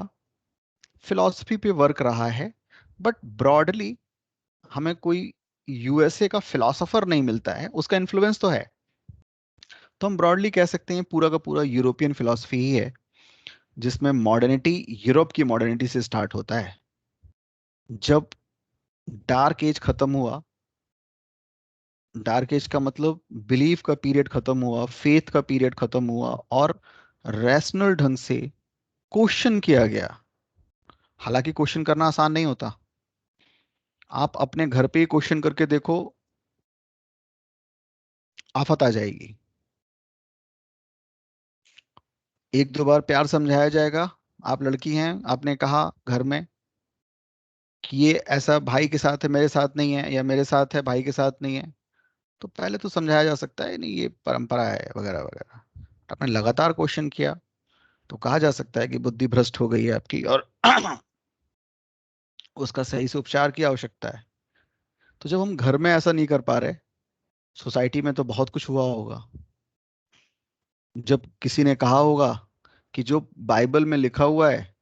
[SPEAKER 1] फिलॉसफी पे वर्क रहा है। बट ब्रॉडली हमें कोई यूएसए का फिलॉसफर नहीं मिलता है, उसका इन्फ्लुएंस तो है। तो हम ब्रॉडली कह सकते हैं पूरा का पूरा यूरोपियन फिलॉसफी ही है, जिसमें मॉडर्निटी यूरोप की मॉडर्निटी से स्टार्ट होता है। जब डार्क एज खत्म हुआ, डार्क एज का मतलब बिलीफ का पीरियड खत्म हुआ, फेथ का पीरियड खत्म हुआ, और रैशनल ढंग से क्वेश्चन किया गया। हालांकि क्वेश्चन करना आसान नहीं होता, आप अपने घर पे ही क्वेश्चन करके देखो, आफत आ जाएगी। एक दो बार प्यार समझाया जाएगा, आप लड़की हैं, आपने कहा घर में कि ये ऐसा भाई के साथ है, मेरे साथ नहीं है, या मेरे साथ है भाई के साथ नहीं है, तो पहले तो समझाया जा सकता है नहीं ये परंपरा है वगैरह वगैरह। आपने लगातार क्वेश्चन किया तो कहा जा सकता है कि बुद्धि भ्रष्ट हो गई है आपकी, और उसका सही से उपचार की आवश्यकता है। तो जब हम घर में ऐसा नहीं कर पा रहे, सोसाइटी में तो बहुत कुछ हुआ होगा। जब किसी ने कहा होगा कि जो बाइबल में लिखा हुआ है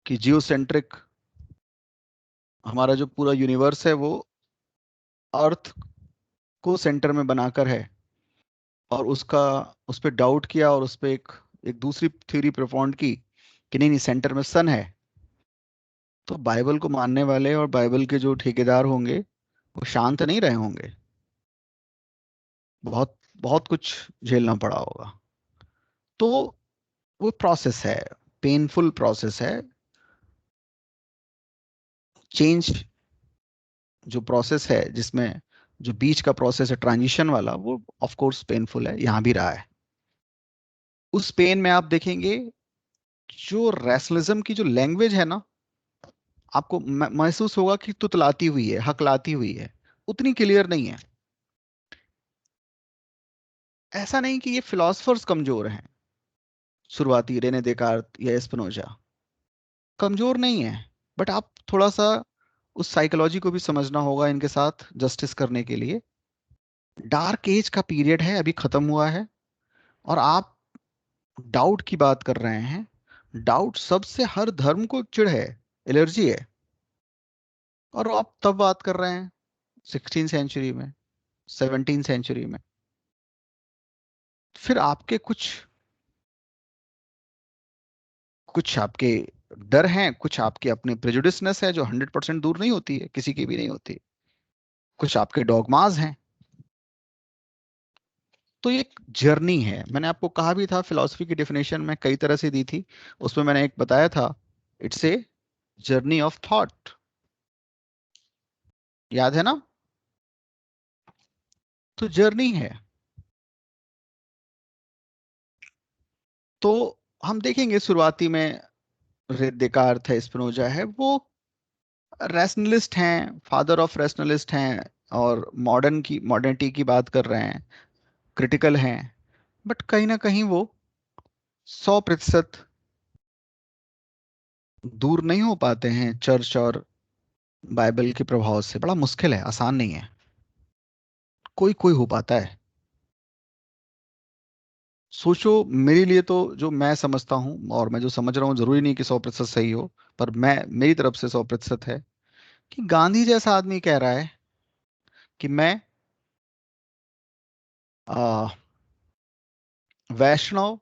[SPEAKER 1] कि जियोसेंट्रिक हमारा जो पूरा यूनिवर्स है वो अर्थ को सेंटर में बनाकर है, और उस पर डाउट किया, और उस पर एक दूसरी थ्योरी प्रपोंड की कि नहीं नहीं, सेंटर में सन है, तो बाइबल को मानने वाले और बाइबल के जो ठेकेदार होंगे वो शांत नहीं रहे होंगे, बहुत बहुत कुछ झेलना पड़ा होगा। तो वो प्रोसेस है, पेनफुल प्रोसेस है। चेंज जो प्रोसेस है, जिसमें जो बीच का प्रोसेस है ट्रांजिशन वाला, वो ऑफ कोर्स पेनफुल है, यहाँ भी रहा है। उस पेन में आप देखेंगे जो रैशनलिज्म की जो लैंग्वेज है ना, आपको महसूस होगा कि तुतलाती हुई है, हकलाती हुई है, उतनी क्लियर नहीं है। ऐसा नहीं कि ये फिलोसफर्स कमजोर हैं, शुरुआती रेने देकार्त या स्पिनोजा कमजोर नहीं है, बट आप थोड़ा सा उस साइकोलॉजी को भी समझना होगा इनके साथ जस्टिस करने के लिए। डार्क एज का पीरियड है, अभी खत्म हुआ है, और आप डाउट की बात कर रहे हैं। डाउट सबसे हर धर्म को चिढ़ है, एलर्जी है, और आप तब बात कर रहे हैं 16 सेंचुरी में, 17 सेंचुरी में। फिर आपके कुछ कुछ आपके डर हैं, कुछ आपके अपने प्रेजुडिसनेस है जो 100% दूर नहीं होती है, किसी की भी नहीं होती, कुछ आपके डॉगमाज हैं। तो ये एक जर्नी है। मैंने आपको कहा भी था, फिलॉसफी की डेफिनेशन में कई तरह से दी थी, उसमें मैंने एक बताया था, it's a journey of thought. याद है ना? तो जर्नी है। तो हम देखेंगे शुरुआती में देकार्त है, स्पिनोजा है, वो रैशनलिस्ट हैं, फादर ऑफ रैशनलिस्ट हैं, और मॉडर्निटी की बात कर रहे हैं, क्रिटिकल हैं, बट कहीं ना कहीं वो 100% दूर नहीं हो पाते हैं चर्च और बाइबल के प्रभाव से। बड़ा मुश्किल है, आसान नहीं है, कोई कोई हो पाता है। सोचो, मेरे लिए तो जो मैं समझता हूँ और मैं जो समझ रहा हूँ, जरूरी नहीं कि 100% सही हो, पर मैं मेरी तरफ से 100% है कि गांधी जैसा आदमी कह रहा है कि मैं वैष्णव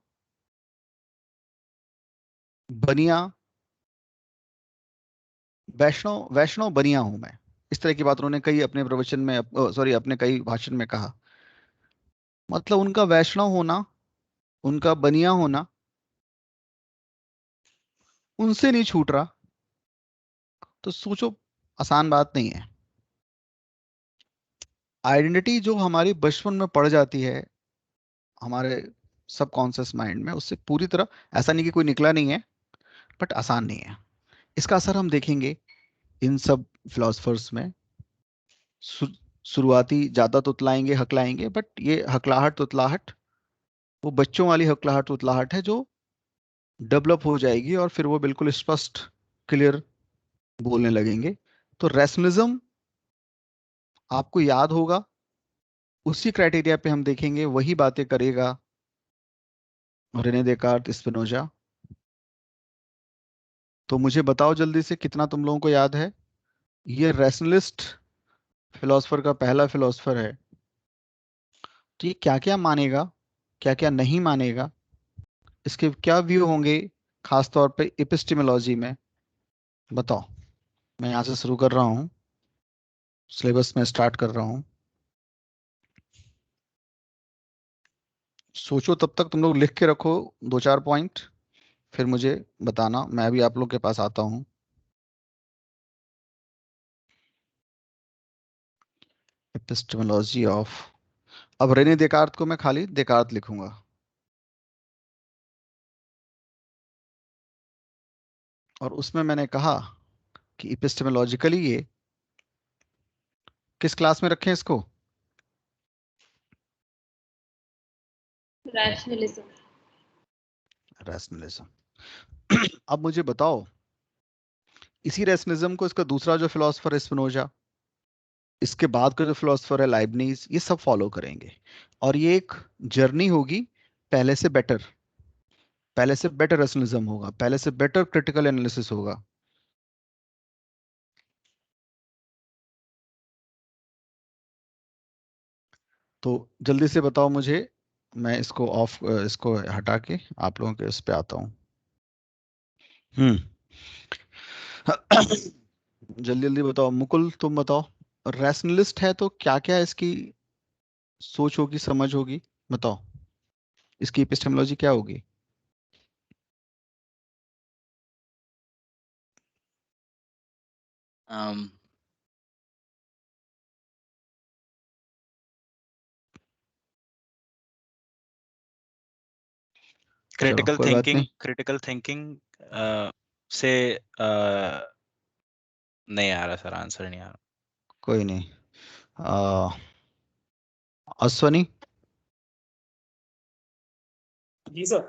[SPEAKER 1] बनिया वैष्णव वैष्णव बनिया हूं मैं। इस तरह की बात उन्होंने कई अपने प्रवचन में, सॉरी, अपने कई भाषण में कहा। मतलब उनका वैष्णव होना, उनका बनिया होना उनसे नहीं छूट रहा। तो सोचो, आसान बात नहीं है। आइडेंटिटी जो हमारी बचपन में पड़ जाती है हमारे सबकॉन्शियस माइंड में, उससे पूरी तरह, ऐसा नहीं कि कोई निकला नहीं है, बट आसान नहीं है। इसका असर हम देखेंगे इन सब फिलोसफर्स में। शु- शुरुआती ज्यादा तुतलाएंगे, हकलाएंगे, बट ये हकलाहट तुतलाहट वो बच्चों वाली हकलाहट तुतलाहट है जो डेवलप हो जाएगी और फिर वो बिल्कुल स्पष्ट, क्लियर बोलने लगेंगे। तो रैशनलिज्म आपको याद होगा, उसी क्राइटेरिया पे हम देखेंगे, वही बातें करेगा रेने देकार्त, स्पिनोजा। तो मुझे बताओ जल्दी से, कितना तुम लोगों को याद है? ये रैशनलिस्ट फिलोसफर का पहला फिलोसफर है। तो ये क्या क्या मानेगा, क्या क्या नहीं मानेगा, इसके क्या व्यू होंगे, खास तौर पे एपिस्टेमोलॉजी में, बताओ। मैं यहाँ से शुरू कर रहा हूँ, सिलेबस में स्टार्ट कर रहा हूँ। सोचो, तब तक तुम लोग लिख के रखो दो चार पॉइंट, फिर मुझे बताना, मैं भी आप लोग के पास आता हूँ। एपिस्टेमोलॉजी ऑफ, अब रेने देकार्त को मैं खाली देकार्त लिखूंगा। और उसमें मैंने कहा कि एपिस्टेमोलॉजिकली ये किस क्लास में रखें इसको?
[SPEAKER 4] रैशनलिज्म।
[SPEAKER 1] रैशनलिज्म। अब मुझे बताओ, इसी रैशनलिज्म को इसका दूसरा जो फिलोसफर है स्पिनोजा, इसके बाद का जो फिलोसफर है लाइबनीज, ये सब फॉलो करेंगे। और ये एक जर्नी होगी, पहले से बेटर, पहले से बेटर रैशनलिज्म होगा, पहले से बेटर क्रिटिकल एनालिसिस होगा। तो जल्दी से बताओ मुझे, मैं इसको ऑफ, इसको हटा के आप लोगों के उस पे आता हूँ। हम्म। जल्दी जल्दी बताओ, मुकुल तुम बताओ, रैशनलिस्ट है तो क्या क्या इसकी सोच होगी, समझ होगी, बताओ, इसकी एपिस्टेमोलॉजी क्या होगी?
[SPEAKER 2] um,
[SPEAKER 1] चलो
[SPEAKER 2] critical
[SPEAKER 1] कोई बात
[SPEAKER 2] thinking,
[SPEAKER 1] नहीं,
[SPEAKER 2] critical thinking से नहीं आ रहा सर, आंसर नहीं आ रहा।
[SPEAKER 1] कोई नहीं। आ, अश्वनी,
[SPEAKER 5] जी सर।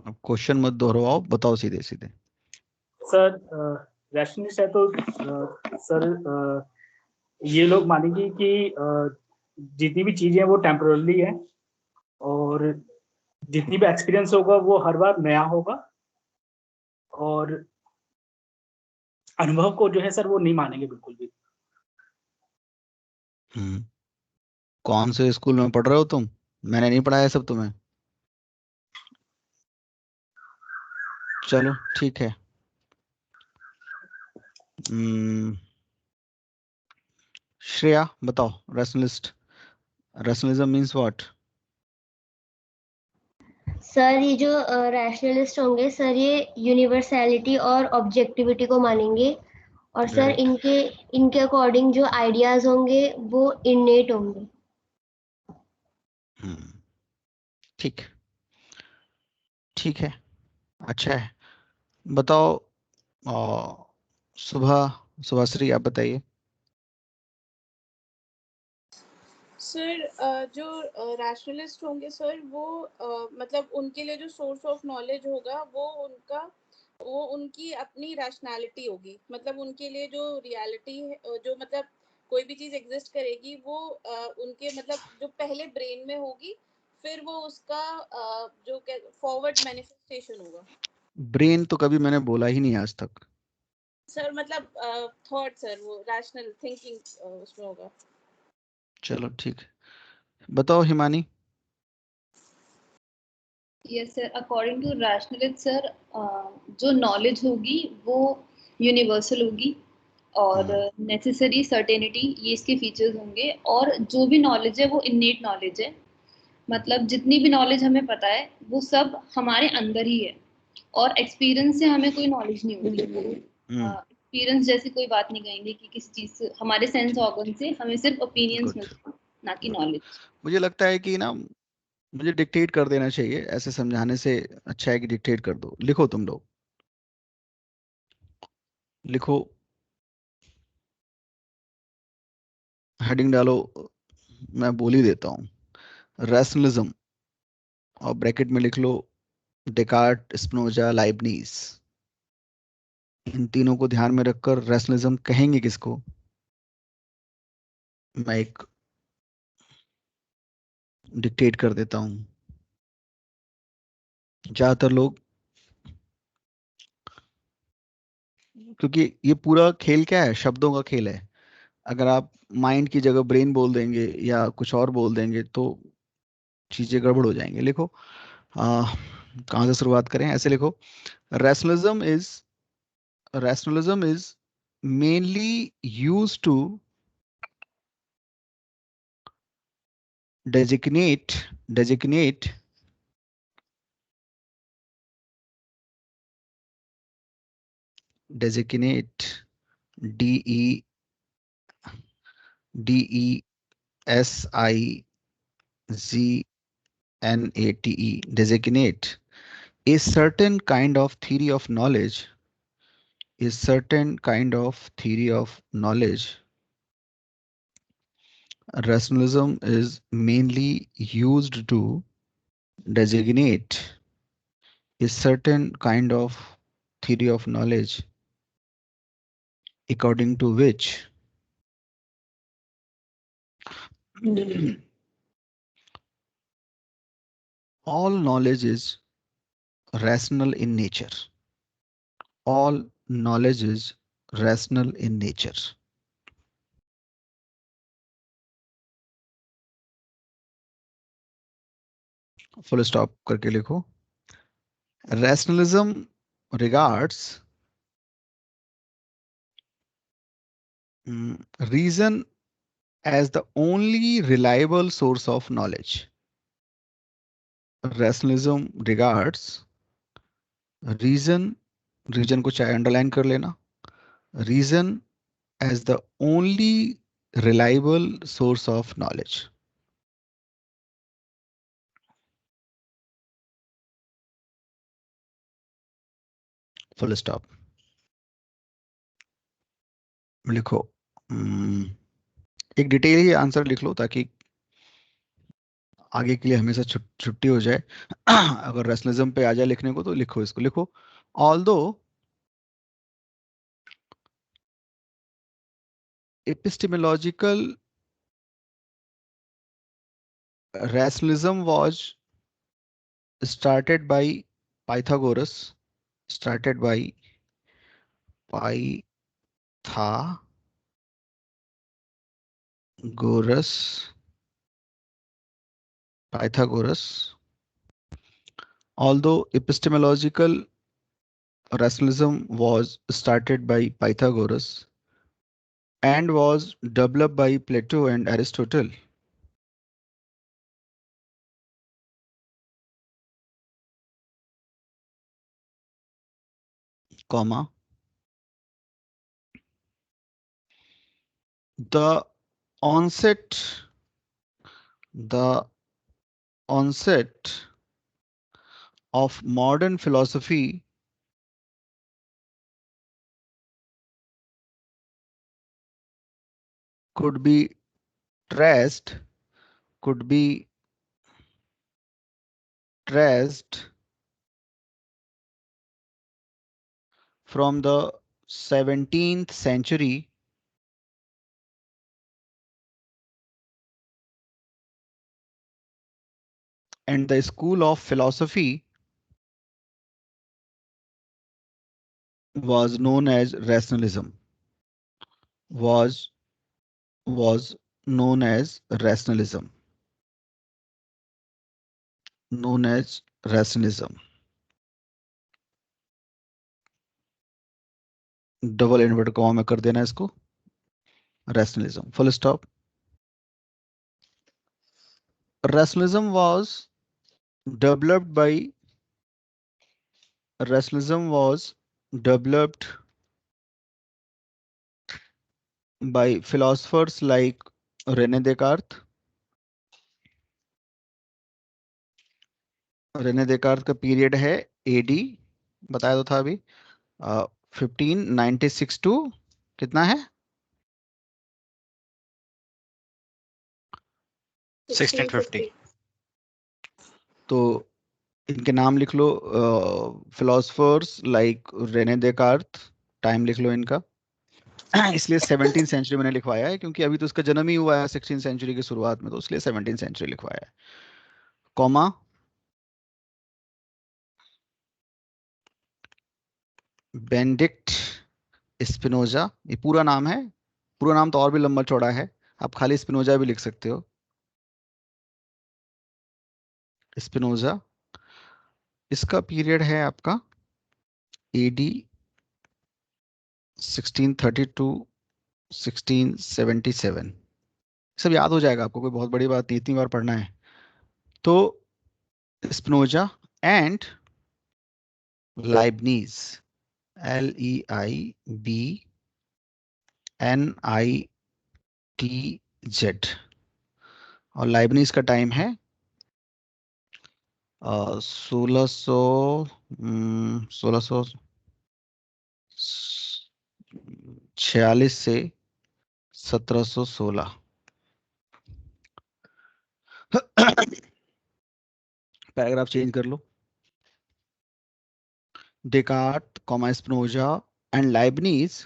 [SPEAKER 1] अब क्वेश्चन मत दोहराओ, बताओ सीधे सीधे।
[SPEAKER 5] सर रैशनलिस्ट है तो सर ये लोग मानेंगे कि जितनी भी चीजें हैं वो टेम्पररी है, और जितनी भी एक्सपीरियंस होगा वो हर बार नया होगा, और अनुभव को जो है सर वो नहीं मानेंगे बिल्कुल भी।
[SPEAKER 1] हम्म। कौन से स्कूल में पढ़ रहे हो तुम? मैंने नहीं पढ़ाया सब तुम्हें। चलो ठीक है। हम्म, श्रेया बताओ, rationalist, rationalism means what?
[SPEAKER 6] Sir ये जो रैशनलिस्ट होंगे सर, ये यूनिवर्सैलिटी और ऑब्जेक्टिविटी को मानेंगे, और सर
[SPEAKER 1] Correct.
[SPEAKER 6] इनके इनके अकॉर्डिंग जो आइडियाज होंगे वो इननेट होंगे।
[SPEAKER 1] हम्म, ठीक, ठीक है, अच्छा है। बताओ, सुबह, सुभाश्री आप बताइए।
[SPEAKER 3] सर जो रैशनलिस्ट होंगे सर, वो मतलब उनके लिए जो सोर्स ऑफ नॉलेज होगा वो उनकी अपनी रैशनैलिटी होगी। मतलब उनके लिए जो रियलिटी है, जो मतलब कोई भी चीज़ एग्जिस्ट करेगी वो उनके मतलब जो पहले ब्रेन में होगी, फिर वो उसका जो फॉरवर्ड मैनिफेस्टेशन होगा।
[SPEAKER 1] ब्रेन तो कभी मैंने बोला ही नहीं आज तक।
[SPEAKER 3] सर मतलब थॉट सर, वो रैशनल थिंकिंग उसमें होगा।
[SPEAKER 1] चलो ठीक है, बताओ Himani.
[SPEAKER 4] Yes sir, according to rationalist sir, जो नॉलेज होगी वो यूनिवर्सल होगी और नेसेसरी सर्टेनिटी, ये इसके फीचर्स होंगे। और जो भी नॉलेज है वो इन्नेट नॉलेज है, मतलब जितनी भी नॉलेज हमें पता है वो सब हमारे अंदर ही है। और एक्सपीरियंस से हमें कोई नॉलेज नहीं होती। एक्सपीरियंस जैसी कोई बात नहीं कहेंगे कि किसी चीज से, हमारे सेंस ऑर्गन से हमें सिर्फ ओपिनियंस
[SPEAKER 1] गुड,
[SPEAKER 4] मिलते हैं, ना कि नॉलेज।
[SPEAKER 1] मुझे लगता है कि ना मुझे डिक्टेट कर देना चाहिए, ऐसे समझाने से अच्छा है कि डिक्टेट कर दो। लिखो तुम लोग, लिखो, हेडिंग डालो, मैं बोल ही देता हूँ। रैशनलिज्म, और ब्रैकेट में लिख लो डेकार्ट, स्पिनोजा, लाइबनीज। इन तीनों को ध्यान में रखकर रैशनलिज्म कहेंगे किसको? मैं एक डिक्टेट कर देता हूं। ज्यादातर लोग, क्योंकि ये पूरा खेल क्या है, शब्दों का खेल है। अगर आप माइंड की जगह ब्रेन बोल देंगे या कुछ और बोल देंगे तो चीजें गड़बड़ हो जाएंगे। लिखो, कहाँ से शुरुआत करें? ऐसे लिखो, rationalism is rationalism is mainly used to designate D E designate designate a certain kind of theory of knowledge, a certain kind of theory of knowledge. Rationalism is mainly used to designate a certain kind of theory of knowledge according to which all knowledge is rational in nature. All knowledge is rational in nature. Full stop करके लिखो। Rationalism regards reason as the only reliable source of knowledge. Rationalism regards reason को चाहे underline कर लेना, reason as the only reliable source of knowledge. Full stop. लिखो, एक detail ही answer लिख लो ताकि आगे के लिए हमेशा छुट्टी हो जाए। अगर रैशनलिज्म पे आ जाए लिखने को तो लिखो, इसको लिखो, although epistemological rationalism was started by Pythagoras, started by Pythagoras. Although epistemological rationalism was started by Pythagoras and was developed by Plato and Aristotle, comma, the onset the onset of modern philosophy could be traced could be traced from the 17th century and the school of philosophy was known as rationalism. Was known as rationalism. Known as rationalism. Double invert comma में कर देना इसको, rationalism. Full stop. Rationalism was developed by rationalism was developed by philosophers like René Descartes. Rene Descartes का period है AD, बताया तो था अभी, 1596 टू कितना है
[SPEAKER 2] 1650।
[SPEAKER 1] तो इनके नाम लिख लो, philosophers like Rene Descartes, time लिख लो इनका। इसलिए 17th सेंचुरी मैंने लिखवाया है क्योंकि अभी तो उसका जन्म ही हुआ है 16th सेंचुरी की शुरुआत में, तो इसलिए 17th सेंचुरी लिखवाया है। कॉमा बेनेडिक्ट स्पिनोजा, ये पूरा नाम है, पूरा नाम तो और भी लंबा चौड़ा है, आप खाली स्पिनोजा भी लिख सकते हो। स्पिनोजा, इसका पीरियड है आपका एडी 1630 टू 1677। सब याद हो जाएगा आपको, कोई बहुत बड़ी बात नहीं, इतनी बार पढ़ना है। तो स्पिनोजा एंड लाइबनीज, LEIBNITZ, और लाइबनीज का टाइम है 1646 से 1716। पैराग्राफ चेंज कर लो। Descartes, comma Spinoza and Leibniz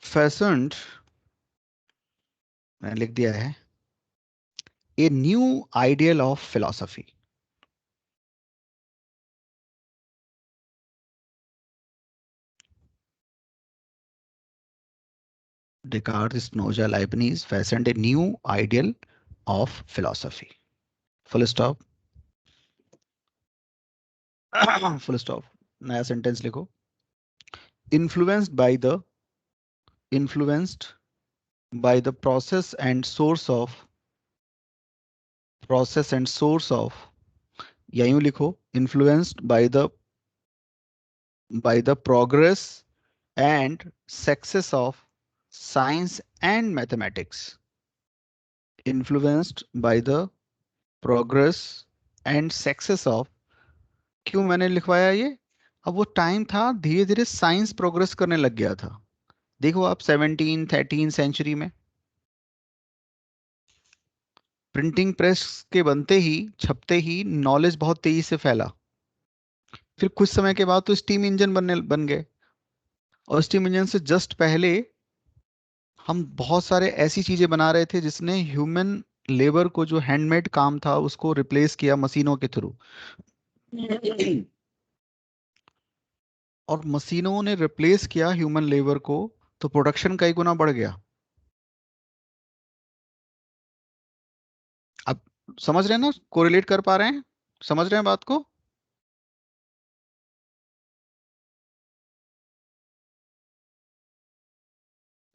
[SPEAKER 1] fashioned, मैंने लिख दिया है, a new ideal of philosophy. Descartes, Spinoza, Leibniz fashioned a new ideal of philosophy. Full stop. Full stop. नया सेंटेंस लिखो। Influenced by the process and source of, या यूं लिखो, influenced by the progress and success of science and mathematics. Influenced by the progress and success of, क्यों मैंने लिखवाया ये, अब वो टाइम था धीरे धीरे साइंस प्रोग्रेस करने लग गया था। देखो आप 13th सेंचुरी में प्रिंटिंग प्रेस के बनते ही, छपते ही नॉलेज बहुत तेजी से फैला। फिर कुछ समय के बाद तो स्टीम इंजन बन गए, और स्टीम इंजन से जस्ट पहले हम बहुत सारे ऐसी चीजें बना रहे थे जिसने ह्यूमन लेबर को, जो हैंडमेड काम था, उसको रिप्लेस किया मशीनों के थ्रू। और मशीनों ने रिप्लेस किया ह्यूमन लेबर को, तो प्रोडक्शन कई गुना बढ़ गया। अब समझ रहे हैं ना, कोरिलेट कर पा रहे हैं, समझ रहे हैं बात को?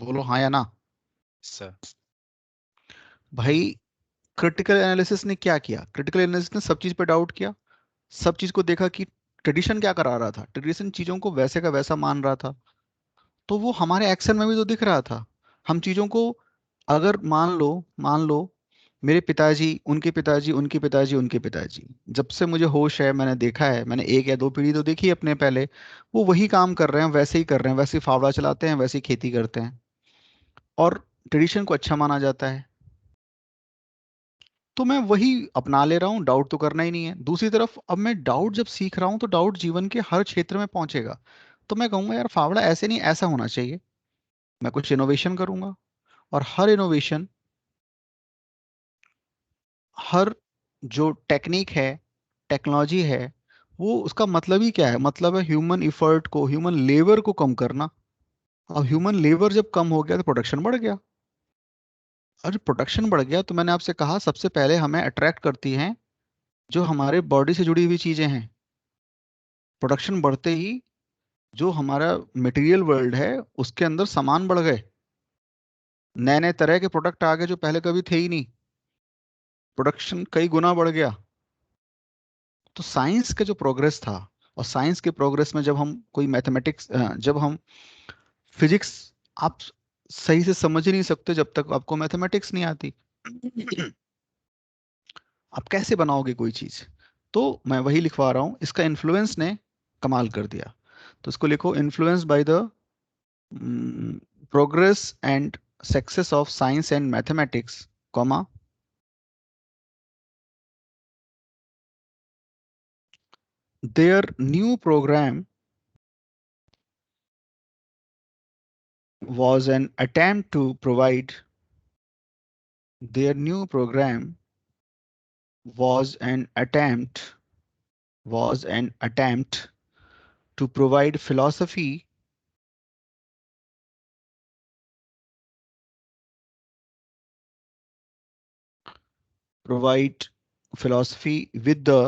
[SPEAKER 1] बोलो हाँ या ना।
[SPEAKER 2] सर
[SPEAKER 1] भाई क्रिटिकल एनालिसिस ने क्या किया, क्रिटिकल एनालिसिस ने सब चीज पे डाउट किया, सब चीज को देखा कि ट्रेडिशन क्या करा रहा था, ट्रेडिशन चीजों को वैसे का वैसा मान रहा था, तो वो हमारे एक्शन में भी तो दिख रहा था। हम चीजों को, अगर मान लो मेरे पिताजी, उनके पिताजी, उनके पिताजी, उनके पिताजी, जब से मुझे होश है मैंने देखा है, मैंने एक या दो पीढ़ी तो देखी है अपने पहले, वो वही काम कर रहे हैं, वैसे ही कर रहे हैं, वैसे ही फावड़ा चलाते हैं, वैसे ही खेती करते हैं, और ट्रेडिशन को अच्छा माना जाता है, तो मैं वही अपना ले रहा हूँ, डाउट तो करना ही नहीं है। दूसरी तरफ अब मैं डाउट जब सीख रहा हूँ तो डाउट जीवन के हर क्षेत्र में पहुंचेगा, तो मैं कहूंगा यार फावड़ा ऐसे नहीं, ऐसा होना चाहिए। मैं कुछ इनोवेशन करूंगा, और हर इनोवेशन, हर जो टेक्निक है, टेक्नोलॉजी है, वो उसका मतलब ही क्या है? मतलब है ह्यूमन इफर्ट को, ह्यूमन लेबर को कम करना। अब ह्यूमन लेबर जब कम हो गया तो प्रोडक्शन बढ़ गया, और प्रोडक्शन बढ़ गया तो मैंने आपसे कहा सबसे पहले हमें अट्रैक्ट करती हैं जो हमारे बॉडी से जुड़ी हुई चीजें हैं। प्रोडक्शन बढ़ते ही जो हमारा मटेरियल वर्ल्ड है उसके अंदर सामान बढ़ गए, नए नए तरह के प्रोडक्ट आ गए जो पहले कभी थे ही नहीं, प्रोडक्शन कई गुना बढ़ गया। तो साइंस का जो प्रोग्रेस था, और साइंस के प्रोग्रेस में जब हम कोई मैथमेटिक्स, जब हम फिजिक्स, आप सही से समझ ही नहीं सकते जब तक आपको मैथमेटिक्स नहीं आती। आप कैसे बनाओगे कोई चीज? तो मैं वही लिखवा रहा हूं, इसका इन्फ्लुएंस ने कमाल कर दिया। तो इसको लिखो, influence by the progress and success of science and mathematics, comma, their new program was an attempt to provide their new program was an attempt to provide philosophy with the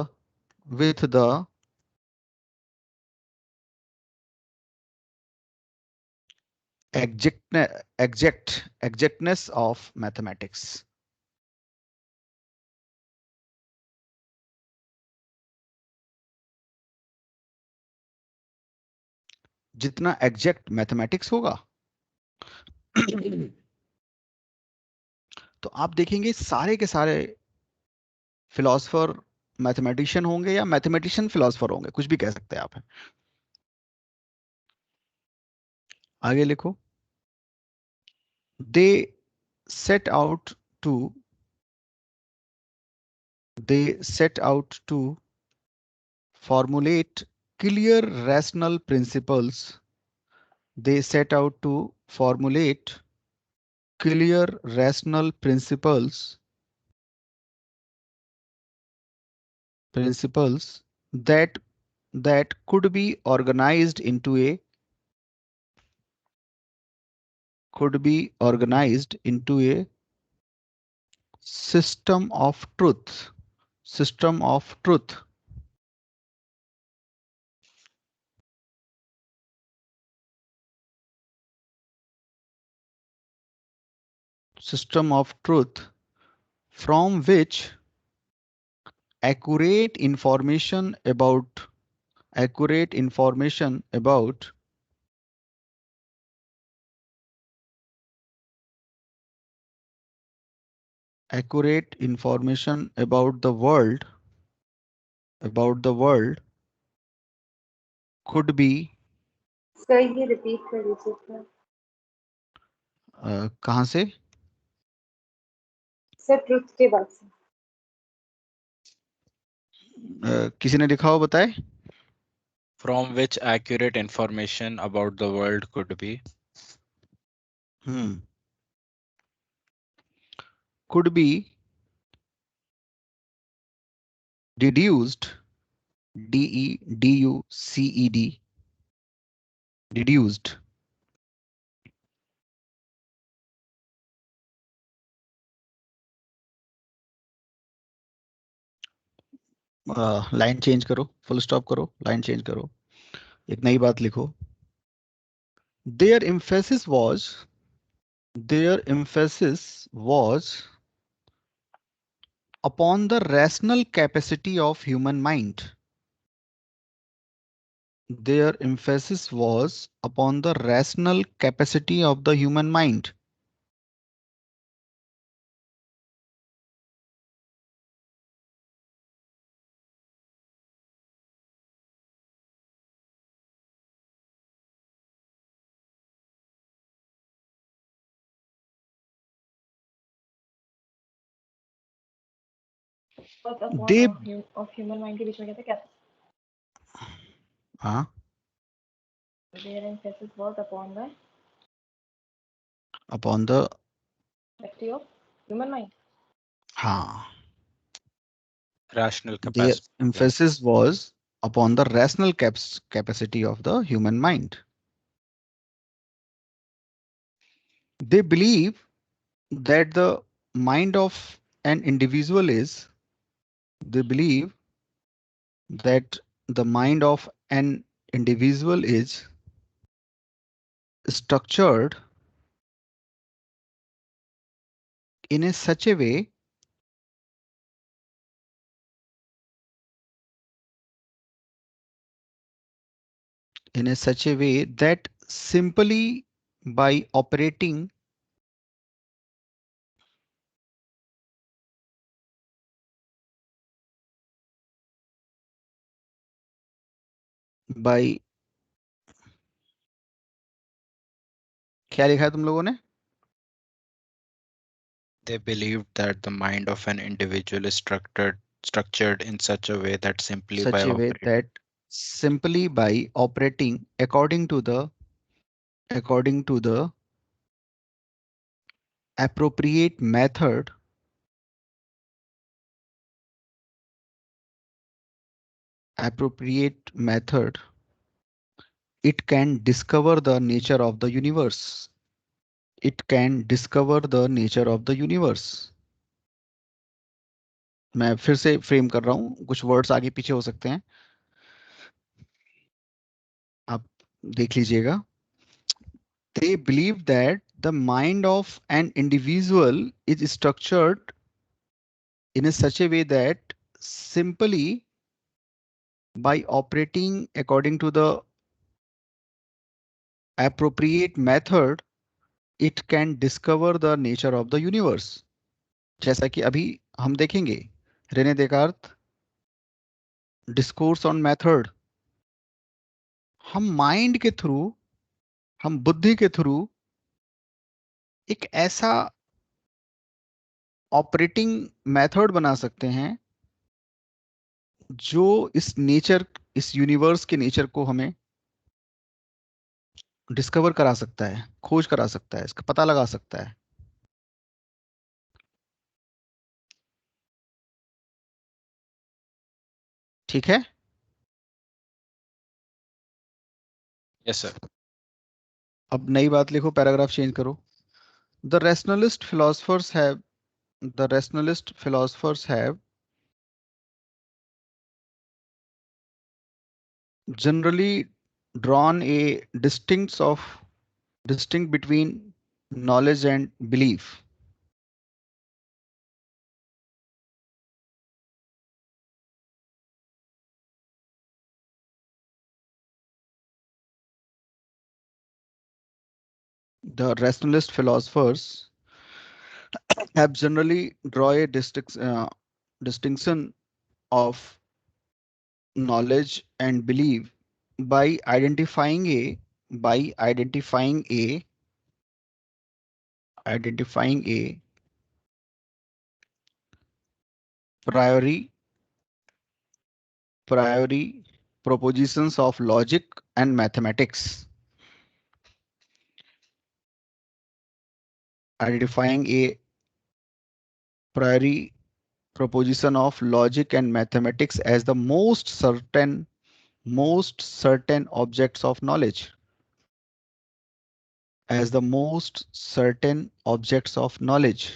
[SPEAKER 1] exactness of mathematics. जितना exact mathematics होगा तो आप देखेंगे सारे के सारे philosopher mathematician होंगे, या मैथमेटिशियन फिलोसफर होंगे, कुछ भी कह सकते हैं आप। आगे लिखो, दे set out to set out to formulate clear rational principles. They set out to formulate clear rational principles that could be organized into a system of truth. System of truth. System of truth from which accurate information about accurate information about accurate information about the world could be
[SPEAKER 7] sir ये repeat कर दीजिए sir.
[SPEAKER 1] कहाँ से?
[SPEAKER 7] Sir truth के बाद से।
[SPEAKER 1] किसी ने लिखा हो बताए?
[SPEAKER 2] From which accurate information about the world could be.
[SPEAKER 1] Could be deduced, deduced, deduced line change करो, फुल स्टॉप करो, लाइन चेंज करो, एक नई बात लिखो। their emphasis was upon the rational capacity of human mind. Their emphasis was upon the rational capacity of the human mind. They
[SPEAKER 7] of human mind के बीच में कहते क्या था?
[SPEAKER 1] हाँ
[SPEAKER 7] Their emphasis was upon the
[SPEAKER 1] upon the
[SPEAKER 7] Faculty of human mind.
[SPEAKER 1] हाँ,
[SPEAKER 2] Rational
[SPEAKER 1] their
[SPEAKER 2] capacity. Yeah.
[SPEAKER 1] emphasis was upon the rational capacity of the human mind. They believe that the mind of an individual is, they believe that the mind of an individual is structured in a such a way that simply by operating by क्या लिखा है तुम लोगों ने?
[SPEAKER 2] They believed that the mind of an individual is structured in such a way that simply by
[SPEAKER 1] Such a way
[SPEAKER 2] operating
[SPEAKER 1] that simply by operating according to the appropriate method it can discover the nature of the universe. It can discover the nature of the universe. मैं फिर से frame कर रहा हूं, कुछ words आगे पीछे हो सकते हैं, आप देख लीजिएगा. They believe that the mind of an individual is structured in a such a way that simply by operating according to the appropriate method it can discover the nature of the universe. जैसा कि अभी हम देखेंगे, Rene Descartes discourse on method, हम mind के through, हम बुद्धि के थ्रू एक ऐसा ऑपरेटिंग मेथड बना सकते हैं जो इस यूनिवर्स के नेचर को हमें डिस्कवर करा सकता है, खोज करा सकता है, इसका पता लगा सकता है. ठीक है.
[SPEAKER 2] Yes, sir.
[SPEAKER 1] अब नई बात लिखो, पैराग्राफ चेंज करो. The rationalist philosophers have generally drawn a distinct between knowledge and belief. The rationalist philosophers have generally draw a distinction of knowledge and belief by identifying a priori propositions of logic and mathematics. Identifying a priori proposition of logic and mathematics as the most certain objects of knowledge. As the most certain objects of knowledge.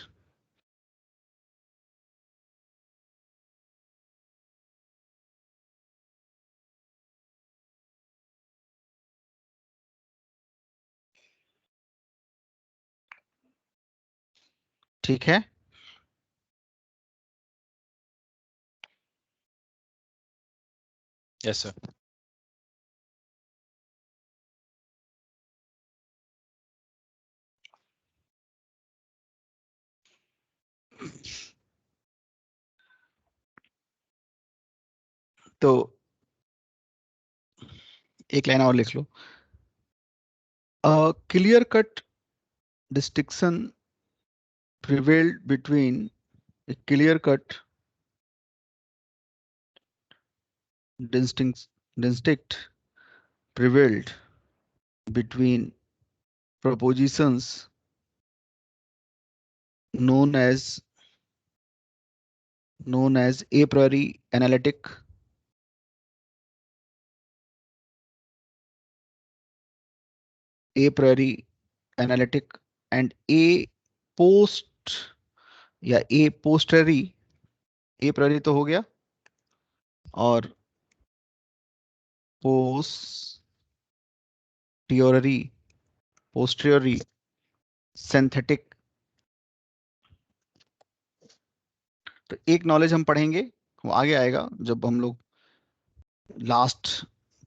[SPEAKER 1] ठीक है.
[SPEAKER 2] Yes, sir.
[SPEAKER 1] तो एक line और लिख लो. A clear-cut distinction prevailed between a clear-cut distinct prevailed between propositions known as a priori analytic, and a post या a posteriori. a priori तो हो गया, और posteriori synthetic. तो एक नॉलेज हम पढ़ेंगे, वो आगे आएगा जब हम लोग लास्ट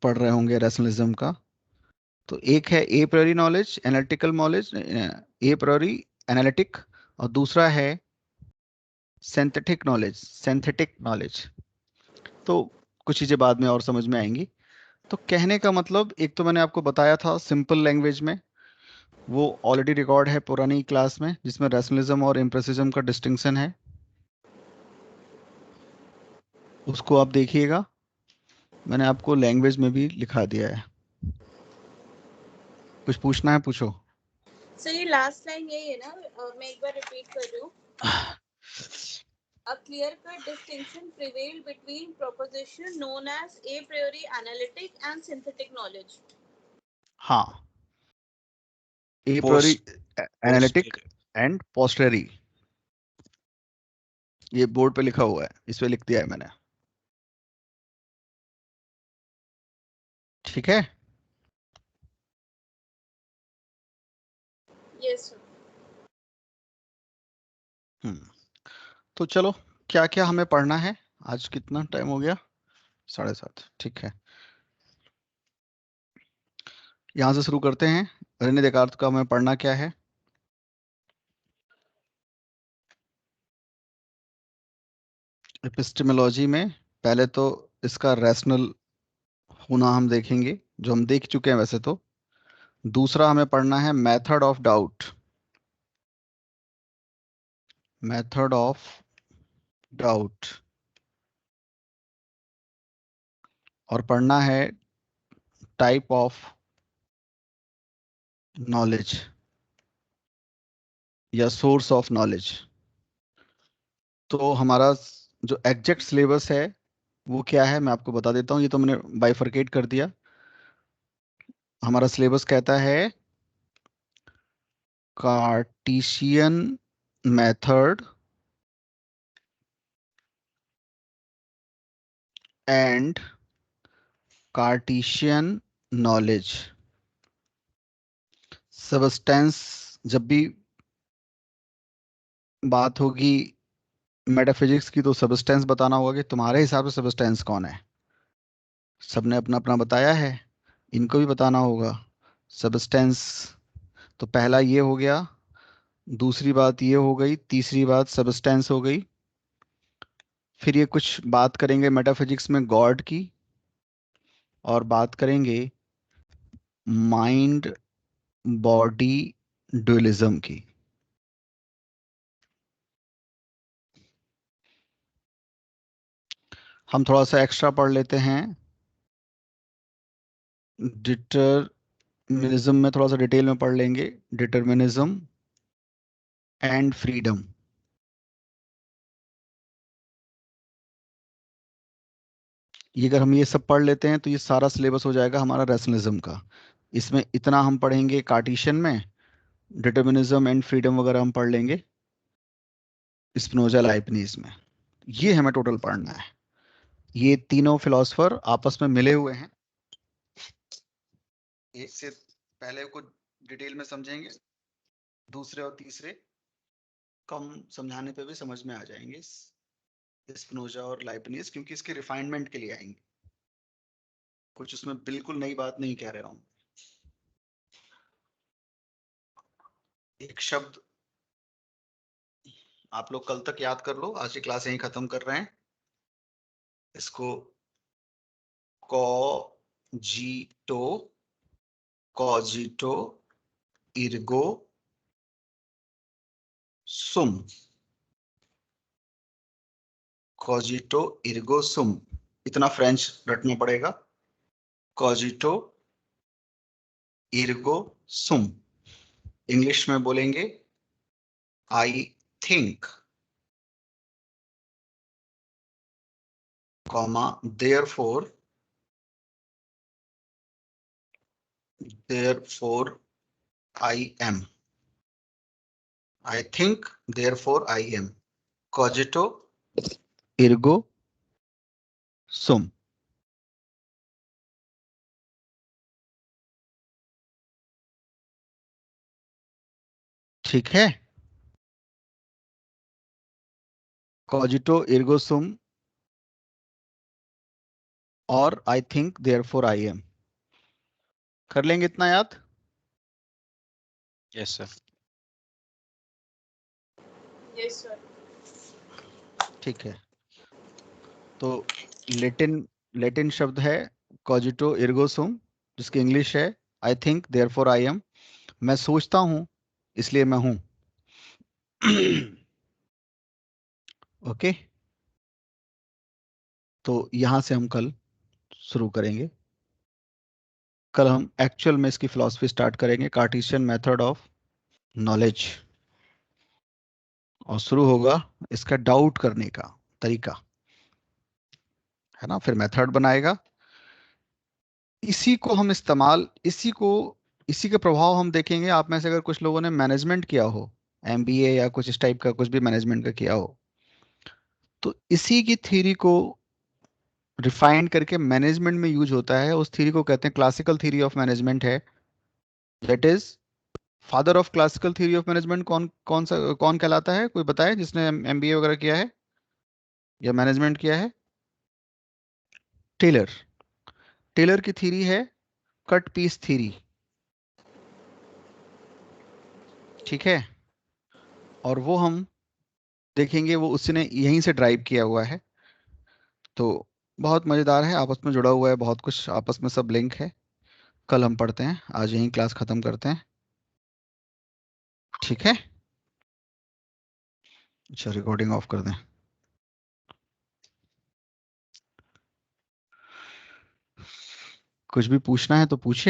[SPEAKER 1] पढ़ रहे होंगे रैशनलिज्म का। तो एक है ए प्रायोरी नॉलेज, एनालिटिकल नॉलेज, ए प्रायोरी एनालिटिक, और दूसरा है सिंथेटिक नॉलेज। तो कुछ चीजें बाद में और समझ में आएंगी। तो कहने का मतलब, एक तो मैंने आपको बताया था सिंपल लैंग्वेज में, वो ऑलरेडी रिकॉर्ड है पुरानी क्लास में, जिसमें रैशनलिज्म और इम्प्रेसिज्म का डिस्टिंक्शन है, उसको आप देखिएगा। मैंने आपको लैंग्वेज में भी लिखा दिया है। कुछ पूछना है पूछो।
[SPEAKER 3] सर ये लास्ट लाइन यही है ना, मैं एक बार रिपीट कर रही हूँ। A clear-cut distinction prevailed between proposition known as a priori analytic and synthetic knowledge.
[SPEAKER 1] हाँ, ए प्रायोरी एनालिटिक
[SPEAKER 2] Posterior.
[SPEAKER 1] एंड पोस्टेरी, ये बोर्ड पे लिखा हुआ है, इस पे लिख दिया है मैंने। ठीक है।
[SPEAKER 3] Yes, sir.
[SPEAKER 1] तो चलो, क्या क्या हमें पढ़ना है आज? कितना टाइम हो गया? 7:30। ठीक है, यहाँ से शुरू करते हैं। रेने देकार्त का हमें पढ़ना क्या है? एपिस्टेमोलॉजी में पहले तो इसका रैशनल होना हम देखेंगे, जो हम देख चुके हैं वैसे तो। दूसरा हमें पढ़ना है मेथड ऑफ डाउट, और पढ़ना है टाइप ऑफ नॉलेज या सोर्स ऑफ नॉलेज। तो हमारा जो एग्जैक्ट सिलेबस है वो क्या है, मैं आपको बता देता हूँ। ये तो मैंने बाइफरकेट कर दिया। हमारा सिलेबस कहता है Cartesian method and Cartesian knowledge. Substance, जब भी बात होगी मेटाफिजिक्स की, तो सबस्टेंस बताना होगा कि तुम्हारे हिसाब से सबस्टेंस कौन है। सबने अपना अपना बताया है, इनको भी बताना होगा सबस्टेंस। तो पहला ये हो गया, दूसरी बात ये हो गई, तीसरी बात सबस्टेंस हो गई। फिर ये कुछ बात करेंगे मेटाफिजिक्स में गॉड की, और बात करेंगे माइंड बॉडी डुअलिज्म की। हम थोड़ा सा एक्स्ट्रा पढ़ लेते हैं डिटरमिनिज्म में, थोड़ा सा डिटेल में पढ़ लेंगे डिटरमिनिज्म एंड फ्रीडम। ये अगर हम ये सब पढ़ लेते हैं तो ये सारा सिलेबस हो जाएगा हमारा रैशनलिज्म का। इसमें इतना हम पढ़ेंगे कार्टेशियन में, डिटरमिनिज्म एंड फ्रीडम वगैरह हम पढ़ लेंगे स्पिनोजा लाइबनिज में। ये हमें टोटल पढ़ना है। ये तीनों फिलोसफर आपस में मिले हुए हैं। एक से पहले को डिटेल में समझेंगे, दूसरे और तीसरे कम समझाने पे भी समझ में आ जाएंगे स्पिनोजा और लाइबनिज, क्योंकि इसके रिफाइनमेंट के लिए आएंगे। कुछ उसमें बिल्कुल नई बात नहीं कह रहा हूं। एक शब्द आप लोग कल तक याद कर लो, आज की क्लास यहीं खत्म कर रहे हैं। इसको कॉजिटो इर्गो सुम, कॉजिटो इर्गो सुम, इतना फ्रेंच रटना पड़ेगा। कॉजिटो इर्गो सुम। इंग्लिश में बोलेंगे आई think, comma, therefore I am. I think, therefore I am. Cogito ergo sum. ठीक है, cogito ergo sum और I think therefore I am. कर लेंगे इतना याद?
[SPEAKER 2] Yes, sir.
[SPEAKER 3] Yes sir.
[SPEAKER 1] ठीक है, तो लेटिन शब्द है cogito ergo sum, जिसकी इंग्लिश है I think therefore I am. मैं सोचता हूं इसलिए मैं हूं। ओके, तो यहां से हम कल शुरू करेंगे। कल हम एक्चुअल में इसकी फिलॉसफी स्टार्ट करेंगे, कार्टेशियन मेथड ऑफ नॉलेज, और शुरू होगा इसका डाउट करने का तरीका, है ना। फिर मेथड बनाएगा, इसी को हम इस्तेमाल, इसी के प्रभाव हम देखेंगे। आप में से अगर कुछ लोगों ने मैनेजमेंट किया हो, एमबीए या कुछ इस टाइप का कुछ भी मैनेजमेंट का किया हो, तो इसी की थ्योरी को रिफाइन करके मैनेजमेंट में यूज होता है। उस थ्योरी को कहते हैं क्लासिकल थ्योरी ऑफ मैनेजमेंट है। That is father of classical theory of management. कौन कहलाता है, कोई बताए जिसने एमबीए वगैरह किया है या मैनेजमेंट किया है? टेलर। टेलर की थ्योरी है कट पीस थ्योरी, ठीक है। और वो हम देखेंगे, वो उसने यहीं से ड्राइव किया हुआ है। तो बहुत मजेदार है, आपस में जुड़ा हुआ है, बहुत कुछ आपस में सब लिंक है। कल हम पढ़ते हैं, आज यहीं क्लास खत्म करते हैं, ठीक है। अच्छा, रिकॉर्डिंग ऑफ कर दें। कुछ भी पूछना है तो पूछिए।